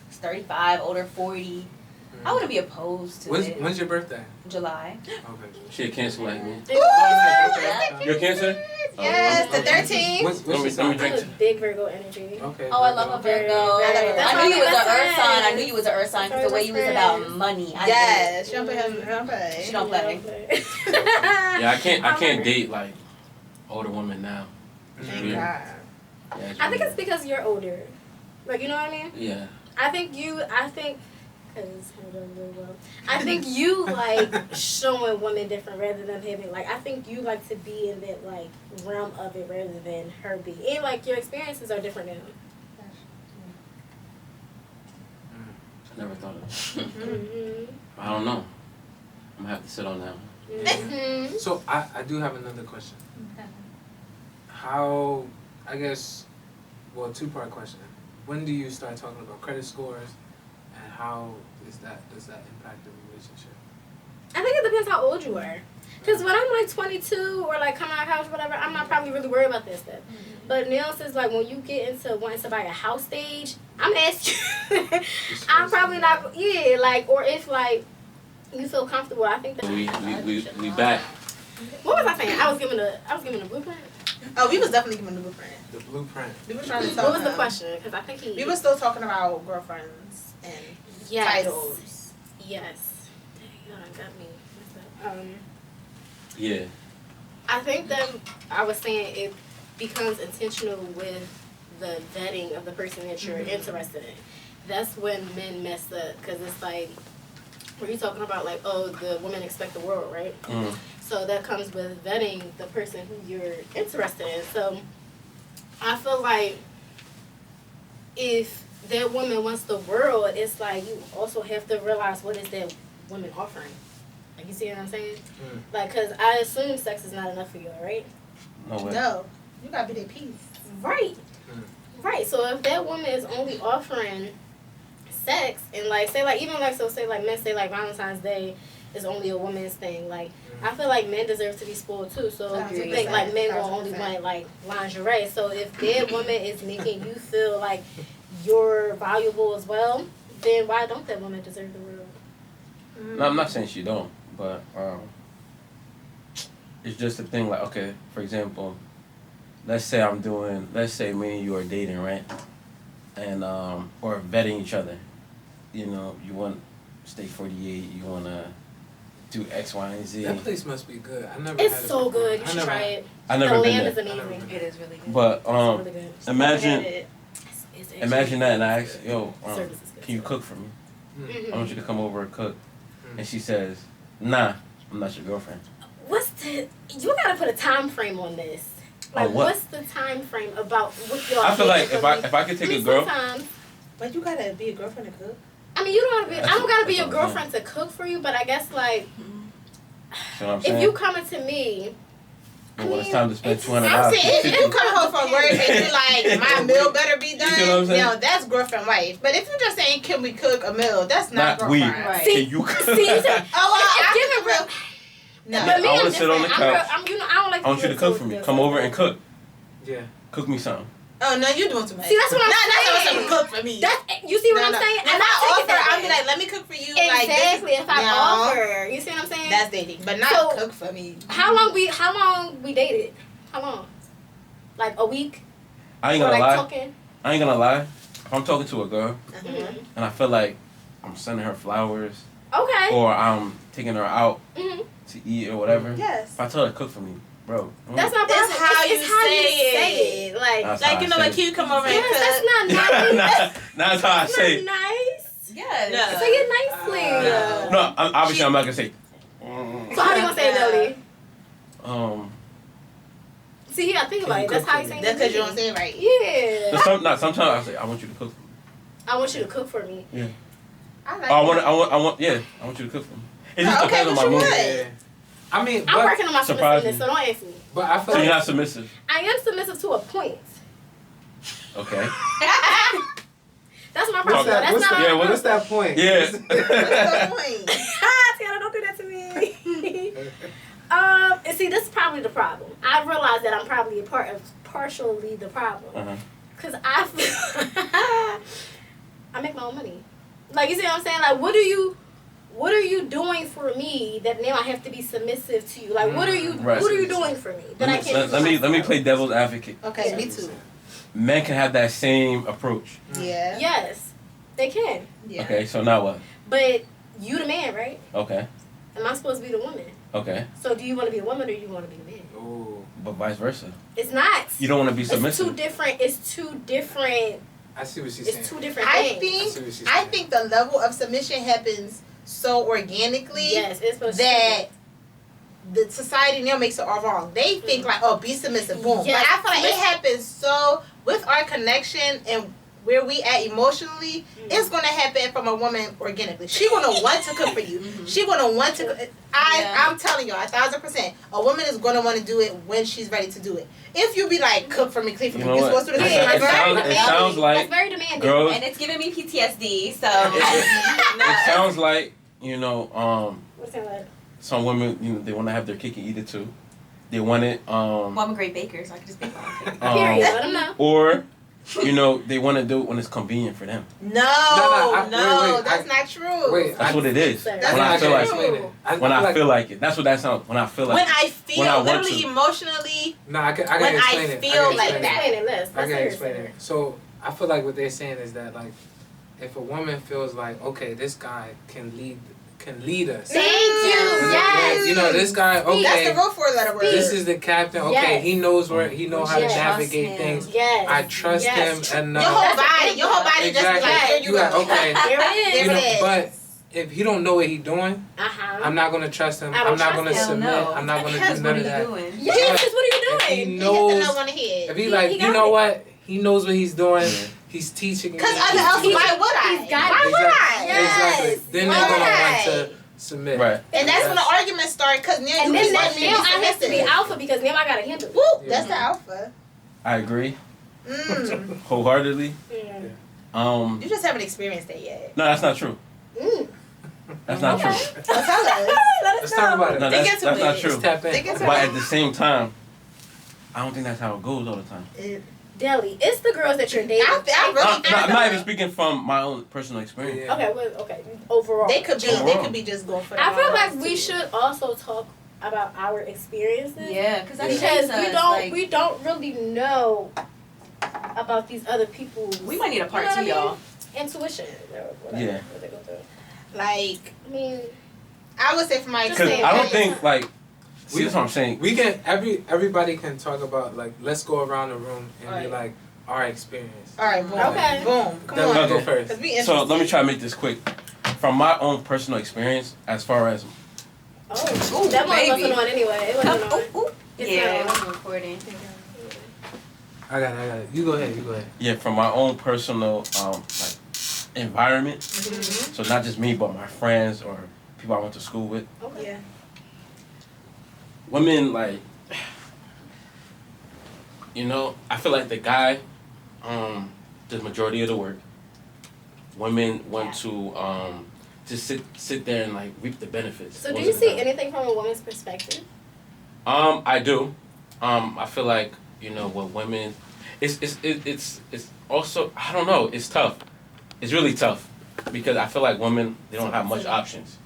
35, older 40. I wouldn't be opposed to it. When's your birthday? July. Okay. She a Cancer like me. Yeah. You're a Cancer? Yes, the 13th. What's your sign? I'm a big Virgo energy. Okay. Oh, I love a Virgo. I knew you was an earth sign. I knew you was an earth sign because the way you was about money. Yes, she don't play. She don't play. Yeah, I can't date like older women now. Thank God. Yeah, I think it's because you're older. Like, you know what I mean? Yeah. I think you like showing women different rather than having, like, I think you like to be in that, like, realm of it rather than her be. And, like, your experiences are different now. I never thought of it. I don't know. I'm gonna have to sit on that one. So I do have another question. How, I guess, well, 2-part question. When do you start talking about credit scores, and how does that impact the relationship? I think it depends how old you are. Because when I'm like 22 or like coming out of college or whatever, I'm not probably really worried about that stuff. But now since like when you get into wanting to buy a house stage, I'm asking. I'm probably not, like, or if like you feel comfortable, I think that we back. What was I saying? I was giving a blueprint. Oh, we was definitely giving the blueprint. The blueprint. We were trying to talk. What was the question? Because I think we were still talking about girlfriends and titles. Yes. Dang, y'all got me. Yeah. I think that I was saying it becomes intentional with the vetting of the person that you're interested in. That's when men mess up, because it's like, were you talking about like, oh, the women expect the world, right? So that comes with vetting the person who you're interested in. So I feel like if that woman wants the world, it's like you also have to realize what is that woman offering. Like, you see what I'm saying? Like, because I assume sex is not enough for you, right? No way. No, you gotta be their piece. Right. Right. So if that woman is only offering sex, and like say like even like, so say like men say like Valentine's Day is only a woman's thing, like I feel like men deserve to be spoiled too. So if you think like men will only want like lingerie, so if that woman is making you feel like you're valuable as well, then why don't that woman deserve the world? No, I'm not saying she don't, but it's just a thing like, okay, for example, let's say me and you are dating, right? And or vetting each other. You know, you want Steak 48, you want to do X, Y, and Z. That place must be good. I never It's had it so before. good. You should try it. I never the been land there. is amazing. It is really good. But It's really good. imagine that, and I ask, yo, Service is good. can you cook for me? Mm-hmm. I want you to come over and cook. And she says, nah, I'm not your girlfriend. You gotta put a time frame on this. Like, what? what's the time frame about what y'all? I feel like if I could take a girl. But you gotta be a girlfriend to cook. I mean, you don't gotta be. I don't gotta be your girlfriend to cook for you, but I guess like, You know what I'm saying? if you coming to me. Well, it's time to spend $200. I'm saying, if you come home from work and you like, my meal better be done, You know what I'm saying? now that's girlfriend wife. But if you're just saying, can we cook a meal, that's not Not we. girlfriend. Right. Can you cook? See, you said, I'm real. No. But me, I wanna I'm sit on the different. couch. I'm, you know, I don't like. I want you to cook for me. Come over and cook. Yeah. Cook me something. Oh no, you're doing too much. See, that's what I'm Not saying. someone cook for me. You see what I'm No. saying? If And I take it offer, that I'll be way. like, let me cook for you. Exactly. If I No. offer, you see what I'm saying? That's dating, but not So, cook for me. How long we dated? How long? Like a week? I ain't Or gonna like lie. talking? I ain't gonna lie. If I'm talking to a girl Mhm. and I feel like I'm sending her flowers Okay. or I'm taking her out Mhm. to eat or whatever, Yes. if I tell her to cook for me, bro. That's not It's problem. how It's you how say you say it. Like, That's Like, how you I know, say like it. you come over and yes, that's cook. not nice. That's how I That's say not it. nice. Yes. No. Say it nicely. Yeah. No, obviously I'm not gonna say. So how you gonna say it, Lily? See, you gotta think Can about you it. That's cook how for you say me? it. That's because you don't say it right. Yeah. Sometimes I say I want you to cook for me. I want you to cook for me. Yeah. I like I want you to cook for me. It just Oh, okay, depends on what my you mood. want? Yeah. I mean, I'm but, working on my Surprise submissiveness, me. so don't ask me. but I feel So you're like not submissive. I am submissive to a point. Okay. That's my what's problem. that? That's What's not that? Yeah, What's that point? Yeah. What's the point? Tiana, don't do that to me. And see, this is probably the problem. I realize that I'm probably partially the problem. Uh-huh. Cause I feel I make my own money. Like, you see what I'm saying? Like, what are you doing for me that now I have to be submissive to you? Like, what are you Right. what are you doing for me that I can't do Let me myself? play devil's advocate. Okay, me too. Men can have that same approach. Yeah. Yes, they can. Yeah. Okay, so now what? But you the man, right? Okay. Am I supposed to be the woman? Okay. So do you want to be a woman or you want to be a man? Ooh, But vice versa. It's not. You don't want to be It's two submissive. different. It's two different. I see what she's It's saying. two different I things. I think see what she's I saying. think the level of submission happens so organically Yes, it's supposed that the society now makes it all wrong. They think like, oh, be submissive, boom. Yes. But I feel like it happens so with our connection and where we at emotionally, it's gonna happen from a woman organically. She gonna want to cook for you. She gonna want to. I'm telling y'all, 1,000%. A woman is gonna want to do it when she's ready to do it. If you be like, cook for me, clean for me, You know you're what? supposed to do the It same. sounds- Right? it sounds like That's very demanding. girls- And it's giving me PTSD, so It sounds like, What's that like? some women, they want to have their cake and eat it too. They want it, well, I'm a great baker, so I can just bake my own cake. Period. Let them know. or, they want to do it when it's convenient for them. No, wait, that's not true. Wait, That's what it is. That's When I not feel true. like explain it. when I feel like it. That's what that sounds. When I feel like When it. I feel When I want literally to. emotionally, No, I can when I explain it. feel I can like explain that. Explain it. Let's I can hear explain it. So I feel like what they're saying is that like, if a woman feels like, okay, this guy can lead us. Thank you. Yes. You know, this guy, that's okay, the real four-letter word. this is the captain. Okay, Yes. he knows how to Yes. navigate Trust things. him. Yes. I trust Yes. him enough. your whole body Exactly. just be like, here you You got- go. okay. There it is. There You know, it is. but if he don't know what he's doing, Uh-huh. I'm not gonna trust him. I don't I'm not trust gonna him. submit. No. I'm not gonna Because do what none are of you that. doing? Yes, what are If you he doing? He hit the knows, nail on the head. if he He like, you got know it. what, he knows what he's doing. Yeah. He's teaching me. Because other else, why would I? He's got Why it. would I? Yes. Exactly. Then Why they're would gonna I? want to submit. Right. And that's when the arguments start, because now And you then keep now wanting I have to be submissive. alpha because now I gotta handle it. Woo, that's the alpha. I agree Mm. wholeheartedly. Yeah. You just haven't experienced that yet. No, that's not true. Mm. That's not true. So tell us. Let Let's us talk know. about it. No, Dig that's into not it. true. Let's tap in. Dig into But at the same time, I don't think that's how it goes all the time. Deli, it's the girls that you're dating. I really I'm not even speaking from my own personal experience. Yeah. Okay, well, okay. Overall, They could be just going for the I feel wrong like ones, we too. should also talk about our experiences. Yeah, because that Because shapes us. we don't really know about these other people's We might need a part you know two, what I mean? y'all. Intuition. Or whatever, Yeah. what they go through. Like, I mean, I would say for my Just Because saying. I don't experience. think, like, see, that's what I'm saying. We can everybody can talk about like, let's go around the room and be Right. like our experience. All right, boom. Okay. Boom. Come Then on. we'll go Okay. first. 'Cause we So interested. let me try to make this quick. From my own personal experience, as far as oh, that one baby. wasn't on anyway. It wasn't on. Ooh, ooh. It's Yeah, not it on. wasn't recording. I got it. You go ahead. yeah, from my own personal like environment. Mm-hmm. So not just me, but my friends or people I went to school with. Okay. Yeah. Women like, I feel like the guy, the majority of the work. Women want to just sit there and like reap the benefits. So do most you of the see time. anything from a woman's perspective? I do. I feel like with women, it's also, I don't know, it's tough. It's really tough because I feel like women, they don't have much options.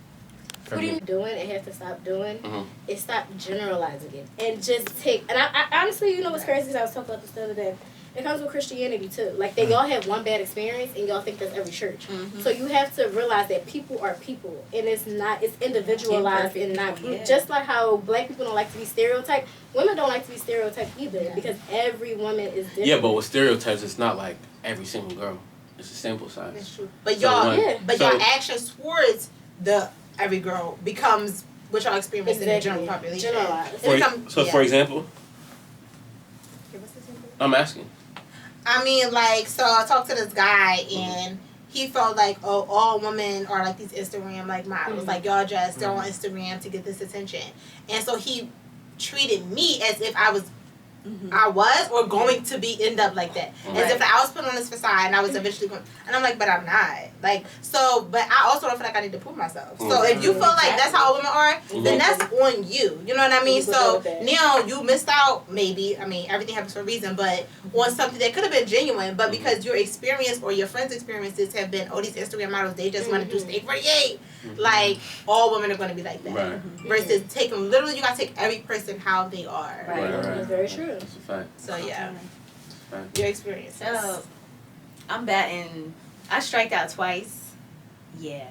what are you doing and have to stop doing Mhm. is stop generalizing it and just take. And I honestly, you know what's crazy is I was talking about this the other day. It comes with Christianity too. Like they y'all have one bad experience and y'all think that's every church. So you have to realize that people are people and it's individualized and not just like how black people don't like to be stereotyped. Women don't like to be stereotyped either because every woman is different. Yeah, but with stereotypes, it's not like every single girl. It's a sample size. That's true. But So y'all, one- but your actions towards the every girl becomes what y'all experience in the general population. Generalized. For example, I'm asking. I mean, like, so I talked to this guy and he felt like, oh, all women are like these Instagram like models. Like y'all just they're on Instagram to get this attention. And so he treated me as if I was or going to end up like that. As if I was put on this facade and I was eventually going, and I'm like, but I'm not. Like, so, but I also don't feel like I need to prove myself. So if you feel like that's how women are, then that's on you. You know what I mean? So now you missed out, maybe, I mean, everything happens for a reason, but on something that could have been genuine, but because your experience or your friends' experiences have been, oh, these Instagram models, they just want to do State 48. Like, all women are going to be like that. Right. Versus taking, literally, you got to take every person how they are. Right. That's very true. That's a fact. So, yeah. Fact. Your experience. So, I'm batting. I striked out twice. Yeah.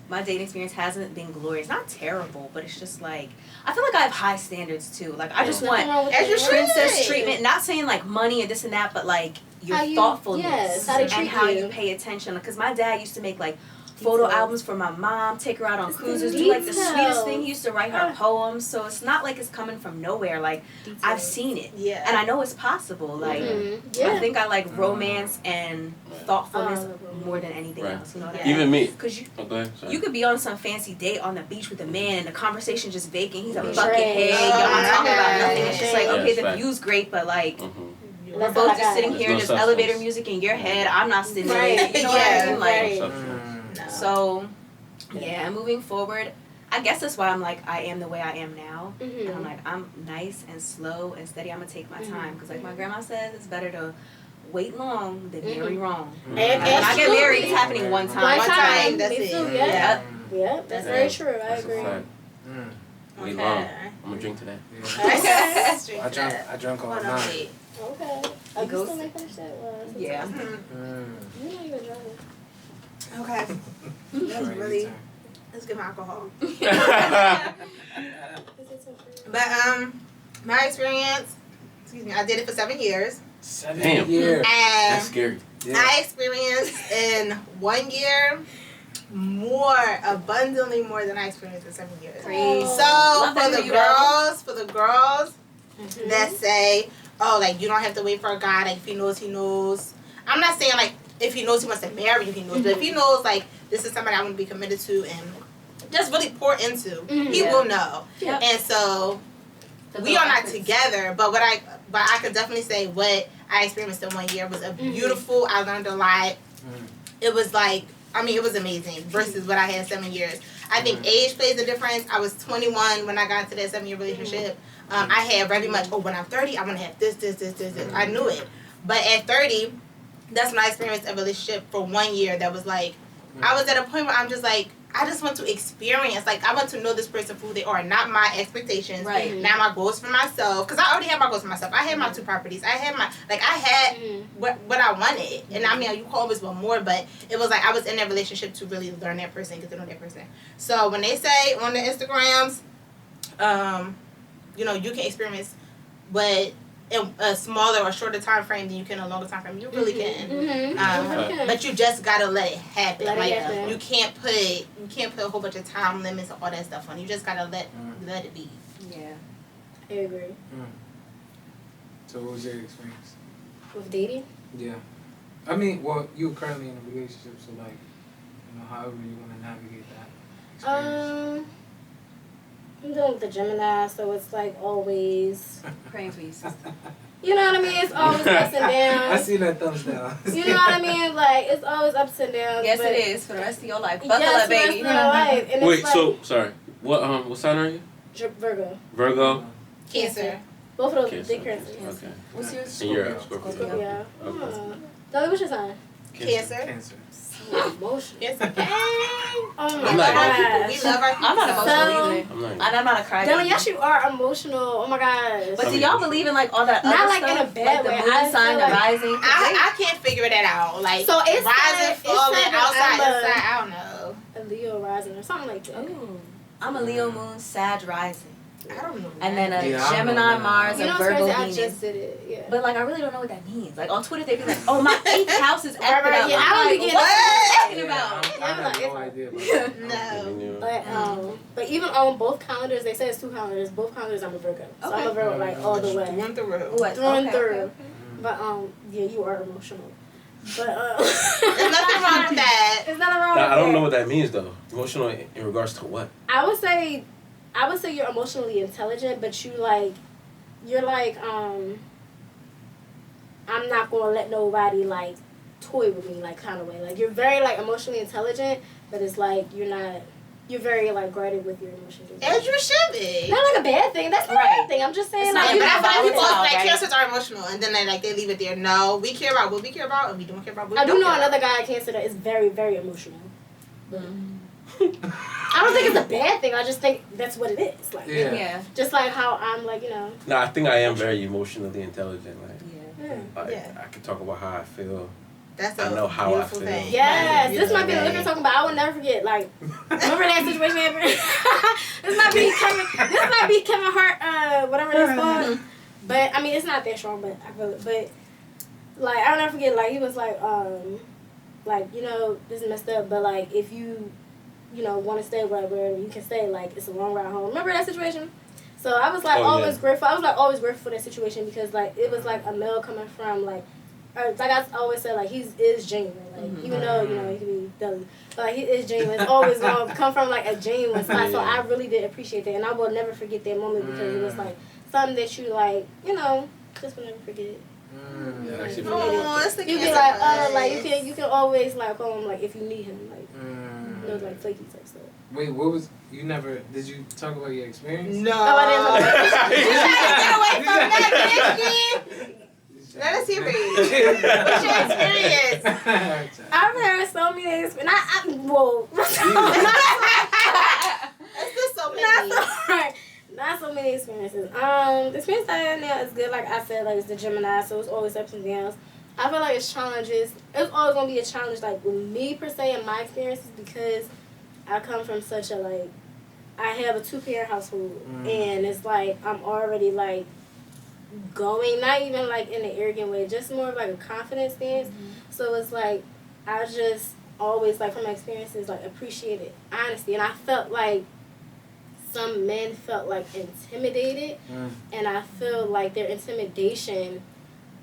My dating experience hasn't been glorious. Not terrible, but it's just like, I feel like I have high standards too. Like, I just want princess treatment. Not saying like money and this and that, but like your thoughtfulness how they treat and how you. you pay attention. Because my dad used to make like photo albums for my mom, take her out on cruises, do like the sweetest thing. He used to write her poems. So it's not like it's coming from nowhere. Like, I've seen it. Yeah. And I know it's possible. Like, I think I like romance and thoughtfulness more than anything else. You know what I mean? Even me. Because Okay, you could be on some fancy date on the beach with a man and the conversation just vacant. He's a Right. bucket head. Y'all not talking about nothing. Right. It's just like, okay, Yes, the right. view's great, but like, we're That's both all I just got. sitting There's here, no there's substance. elevator music in your head. I'm not sitting Right. there. You know what I mean? Like, Substance. so, yeah, moving forward, I guess that's why I'm like, I am the way I am now. And I'm like, I'm nice and slow and steady. I'm going to take my time. Because like my grandma says, it's better to wait long than marry wrong. And When I get married, it's happening one time. One time. That's Me it. too, yeah. Yep. Yeah, that's very true. I That's a agree. fact. Wait Okay. long. I'm gonna drink to that. I drank all night. Okay. I It goes- still make finish that one. Yeah. You're not even drunk. Okay. That's Right, really, your turn. let's get my alcohol. Is it so free? But, my experience, excuse me, I did it for 7 years. 7 Damn. years. That's And scary. I experienced in 1 year more, abundantly more than I experienced in 7 years. Crazy. So Love that for for the you, girls that say, oh, like you don't have to wait for a guy, like if he knows, he knows. I'm not saying like if he knows he wants to marry you, he knows. But if he knows like this is somebody I want to be committed to and just really pour into, he will know. Yep. And so we are not together, but I could definitely say what I experienced in 1 year was a beautiful. I learned a lot. It was like, I mean, it was amazing versus what I had 7 years. I think age plays a difference. I was 21 when I got into that 7-year relationship. I had very much, oh, when I'm 30, I want to have this. I knew it. But at 30, that's when I experienced a relationship for 1 year that was like, I was at a point where I'm just like, I just want to experience, like, I want to know this person for who they are, not my expectations, Right. not my goals for myself, because I already had my goals for myself. I had my 2 properties. I had my, like, I had what I wanted. And I mean, you could always want more, but it was like I was in that relationship to really learn that person, get to know that person. So when they say on the Instagrams, you know, you can experience what in a smaller or shorter time frame than you can in a longer time frame. You really can. But you just gotta let it happen. Let it like happen. you can't put a whole bunch of time limits and all that stuff on. You just gotta let it be. Yeah. I agree. So what was your experience? With dating? Yeah. I mean, well, you're currently in a relationship, so like, you know, however you want to navigate that experience. I'm dealing with the Gemini, so it's like always, Praying for you, sister. you know what I mean? It's always ups and I downs. see that thumbs down. You know what I mean? Like, it's always ups and downs. Yes, but it is for the rest of your life. Buckle Yes, up, for the rest baby. of your life. And Wait, it's like, so sorry. What sign are you? Virgo. Virgo. Cancer. Both of those Cancer. big cancers. Okay. What's yours? And you're a Scorpio. Scorpio. Yeah. Okay. Dolly, what's your sign? Cancer. Cancer. Cancer. Emotional. It's okay. Oh I'm my not- god. We love our people. I'm not emotional So- either. I'm not. And I'm not a crybaby. Dylan, yes, you are emotional. Oh my gosh. But I do mean, y'all believe in like all that Not other like in stuff? a bad like way. the moon I sign, feel the like- rising. I can't figure that out. Like, So it's rising, said- falling, it's said that outside, I'm a- inside. I don't know. a Leo rising or something like that. Ooh. I'm a Leo moon, Sag rising. I don't know. And then a Yeah, I don't Gemini, know that. Mars, You know and what's Virgo crazy? I Venus. just did it. Yeah. But like I really don't know what that means. Like on Twitter they be like, oh my 8th house is active Right, out. yeah, I'm I don't like, be getting what are you that. talking about? I have like, no it's- idea about that. No. But even on both calendars, they say it's 2 calendars. Both calendars, I'm a Virgo. So I'm a Okay. Virgo like all the way. One through. What? Through and Okay, through. okay, okay. But yeah, you are emotional. But There's nothing wrong with that. There's nothing wrong Nah, with I don't that. know what that means though. Emotional in regards to what? I would say you're emotionally intelligent, but you're like I'm not gonna let nobody like toy with me like kind of way. Like you're very like emotionally intelligent, but it's like you're very like guarded with your emotions. As you should be. Not like a bad thing. That's not a Right. bad thing. I'm just saying It's like not Yeah, you but I even feel like people volatile, like right? cancers are emotional, and then they leave it there. No, we care about what we care about, and we don't care about what we I do don't know care another about. guy at Cancer that is very, very emotional. I don't think it's a bad thing. I just think that's what it is. Like, Yeah. Yeah. just like how I'm like, you know. No, I think I am very emotionally intelligent. Like, Yeah. Yeah. Yeah. I can talk about how I feel. That's I a know how I beautiful feel. thing. Yes, That is this might be the beautiful. liquor talking about. I will never forget. Like, remember that situation happened? This might be Kevin Hart. Whatever it's called. But I mean, it's not that strong. But I feel it. But like, I'll never forget. Like, he was like, you know, this is messed up. But like, if you know, want to stay wherever you can stay. Like, it's a long ride home. Remember that situation? So I was like always grateful. I was like always grateful for that situation because like it was like a male coming from like. Like I always said, like he is genuine. Like even though you know he can be deli, but like, he is genuine. It's always gonna come from like a genuine spot. So I really did appreciate that, and I will never forget that moment because it was like something that you like, you know, just will never forget it. Yeah, actually, Oh, that's the You cancer be like, place. like you can always like call him like if you need him, like you know, like flaky type stuff. Wait, what was you never? Did you talk about your experience? No. Oh, I didn't know. You trying to get away from that, bitch? Let us hear it. What's your experience? I've heard so many experiences. Whoa. It's just so Not many. so, right. Not so many experiences. The experience I had now is good. Like I said, like it's the Gemini, so it's always ups and downs. I feel like it's challenges. It's always gonna be a challenge, like with me per se in my experiences because I come from such a like I have a 2-parent household and it's like I'm already like going not even like in an arrogant way, just more of like a confidence stance. So it's like I just always like from my experiences like appreciated honesty, and I felt like some men felt like intimidated, and I feel like their intimidation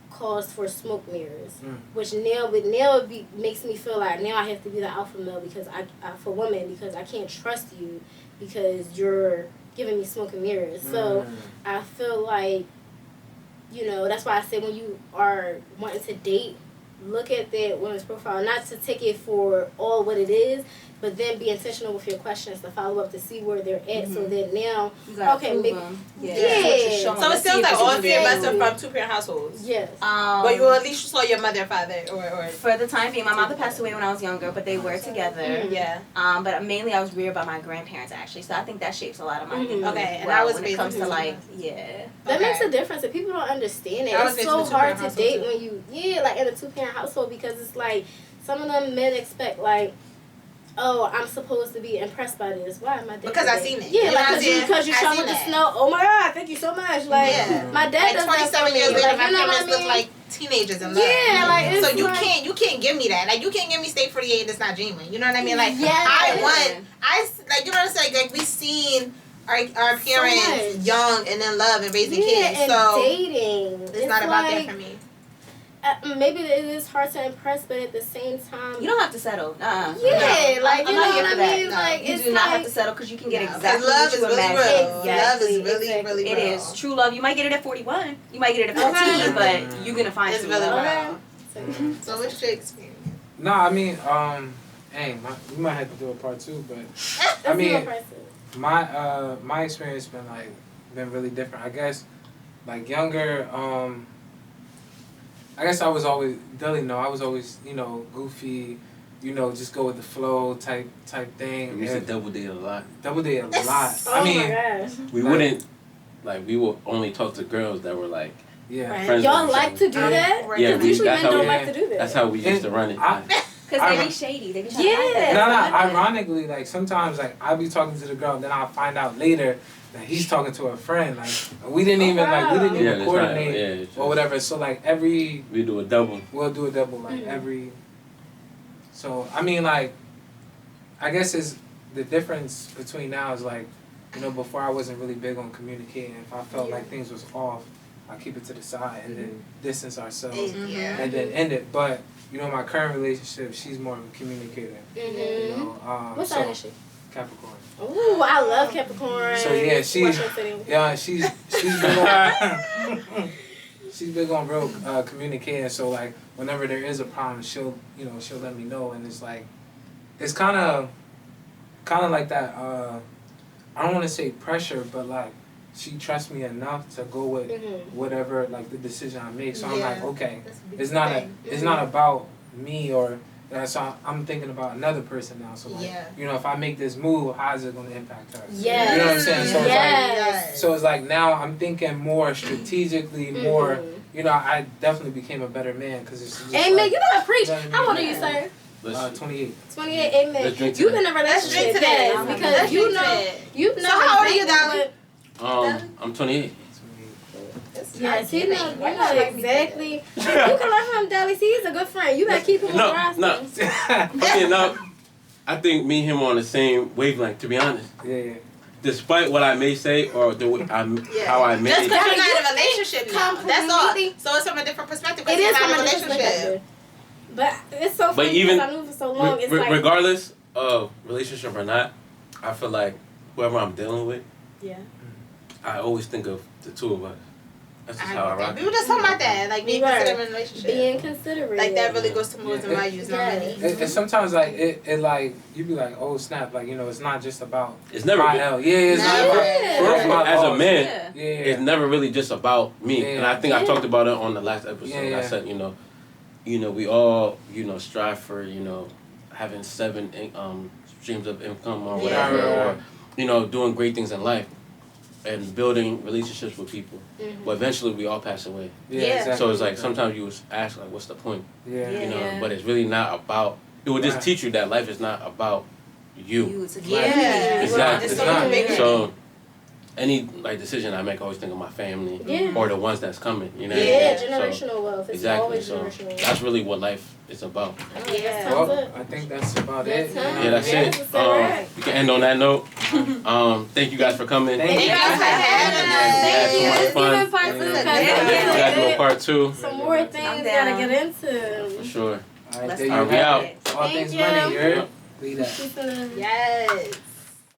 caused for smoke mirrors, which now makes me feel like now I have to be the alpha male because I for women because I can't trust you because you're giving me smoke and mirrors. So I feel like, you know, that's why I say when you are wanting to date, look at that woman's profile, not to take it for all what it is, but then be intentional with your questions to follow up to see where they're at so that now, You gotta okay, prove make, them. Yeah. That's what you're showing. So it Let's see sounds if like it's all three of us really- are from 2-parent households. yes. But you at least saw your mother and father or For the time being, my mother passed away when I was younger, but they were together. yeah. But mainly I was reared by my grandparents actually, so I think that shapes a lot of my thinking. Okay, as and well I was when it raised comes in to two like, parents. yeah. That Okay. makes a difference and people don't understand it. I was It's raised in so a hard two-parent to date household, when you, like in a 2-parent household because it's like some of them men expect like, oh, I'm supposed to be impressed by this. Why am I Because I seen it. Yeah, You know like what I'm saying? because you I shot seen with the that. snow. Oh my God, thank you so much. Like Yeah. my dad Like does that 27 for years me. later, Like, my you know what parents I mean? look like teenagers in love. Yeah, like it's So like, you can't give me that. Like you can't give me State 48 that's not genuine. You know what I mean? Like Yes. like you know what I'm saying? Like we seen our parents much. young and in love and raising yeah, kids. and So dating. it's not about like, that for me. Maybe it is hard to impress, but at the same time, You don't have to settle. yeah, No. like I'm you not know here what for I that. mean. No. Like You it's do not like, have to settle because you can get No, 'cause exactly love what is you really imagine. real. Exactly, Love is really, exactly. really It real. is true love. You might get it at 41. You might get it at 14, but you're gonna find It's true really love. real. So what's your experience? No, I mean, we might have to do a part 2, but I mean, my experience been really different. I guess, like younger, I guess I was always, Deli, no, I was always, you know, goofy, you know, just go with the flow type thing. We used to double date a lot. Double date a lot. Oh I mean, my gosh. We wouldn't, like, we would only talk to girls that were like, yeah. Right. friends Y'all with each like other. to do that? Right. Yeah, Because usually that's men how don't we- like to do that. That's how we used to run it. Because they be shady. They be trying to hide Yeah. that. No, ironically, like, sometimes, like, I'll be talking to the girl, then I'll find out later that he's talking to a friend. Like, we didn't even, like, we didn't Yeah, even that's right. coordinate Yeah, it's or whatever. So, like, we do a double. we'll do a double, like, every, so, I mean, like, I guess is the difference between now is, like, you know, before I wasn't really big on communicating. If I felt like things was off, I keep it to the side and then distance ourselves Yeah. and then end it. But, you know, my current relationship, she's more of a communicator. You Mm-hmm. know, What sign is she? Capricorn. Ooh, I love Capricorn. So yeah, she's she's big on real communicating. So like whenever there is a problem, she'll let me know, and it's like it's kind of like that. I don't want to say pressure, but like she trusts me enough to go with whatever like the decision I make. So I'm like, okay, it's not about me or. So I'm thinking about another person now. So like, you know, if I make this move, how is it going to impact her? Yes. You know what I'm saying? So Yes. it's like, so it's like now I'm thinking more strategically, more. You know, I definitely became a better man because it's just. Amen. Like, You gotta preach. you know what I mean? How old are you, sir? 28. 28. Amen. Let's drink You've today. been in a Let's drink relationship, today. yes, because you know. So how old are you, exactly darling? I'm 28. Yes, you know exactly. You can learn from Deli. See, he's a good friend. You gotta keep him on the roster. No. Funny enough, I think me and him are on the same wavelength. To be honest, Yeah. despite what I may say or the way how I may. Just because you're not in a relationship now. That's all. So it's from a different perspective. It Because is you're from not a in a different relationship. perspective. But it's so funny even because I knew for so long. It's like regardless of relationship or not, I feel like whoever I'm dealing with, I always think of the two of us. That's just how I rock. We were just talking about that, like being considerate in a relationship. being considerate. Like that really goes to morals and values, not money. It's sometimes like it like you be like, oh snap, like you know, it's not just about. It's never my been- L. Yeah, it's not about. For real, as a man, Yeah. it's never really just about me. Yeah. And I think I talked about it on the last episode. Yeah. I said, you know, we all, strive for, having 7 streams of income or whatever, or, doing great things in life and building relationships with people. But eventually we all pass away. Yeah. Exactly. So it's like sometimes you ask like, what's the point? Yeah. But it's really not about, it would just teach you that life is not about you. It's a Yeah. Exactly. It's It's not. so bigger. So any like decision I make, I always think of my family or the ones that's coming. You know. what I Yeah, mean? generational wealth. It's Exactly. always So generational wealth. that's really what life is about. Yeah. Well, I think that's about it. Yeah, that's Yeah, it. that's right. We can end on that note. Thank you guys for coming. Thank you guys for having us. We had so much fun. Part 2. We got to do a part 2 Some more things I'm gotta down. get into. for sure. All right, Let's there you Are we have out? it. All Thank things you. money. You heard? Lead that. Peace and- Yes.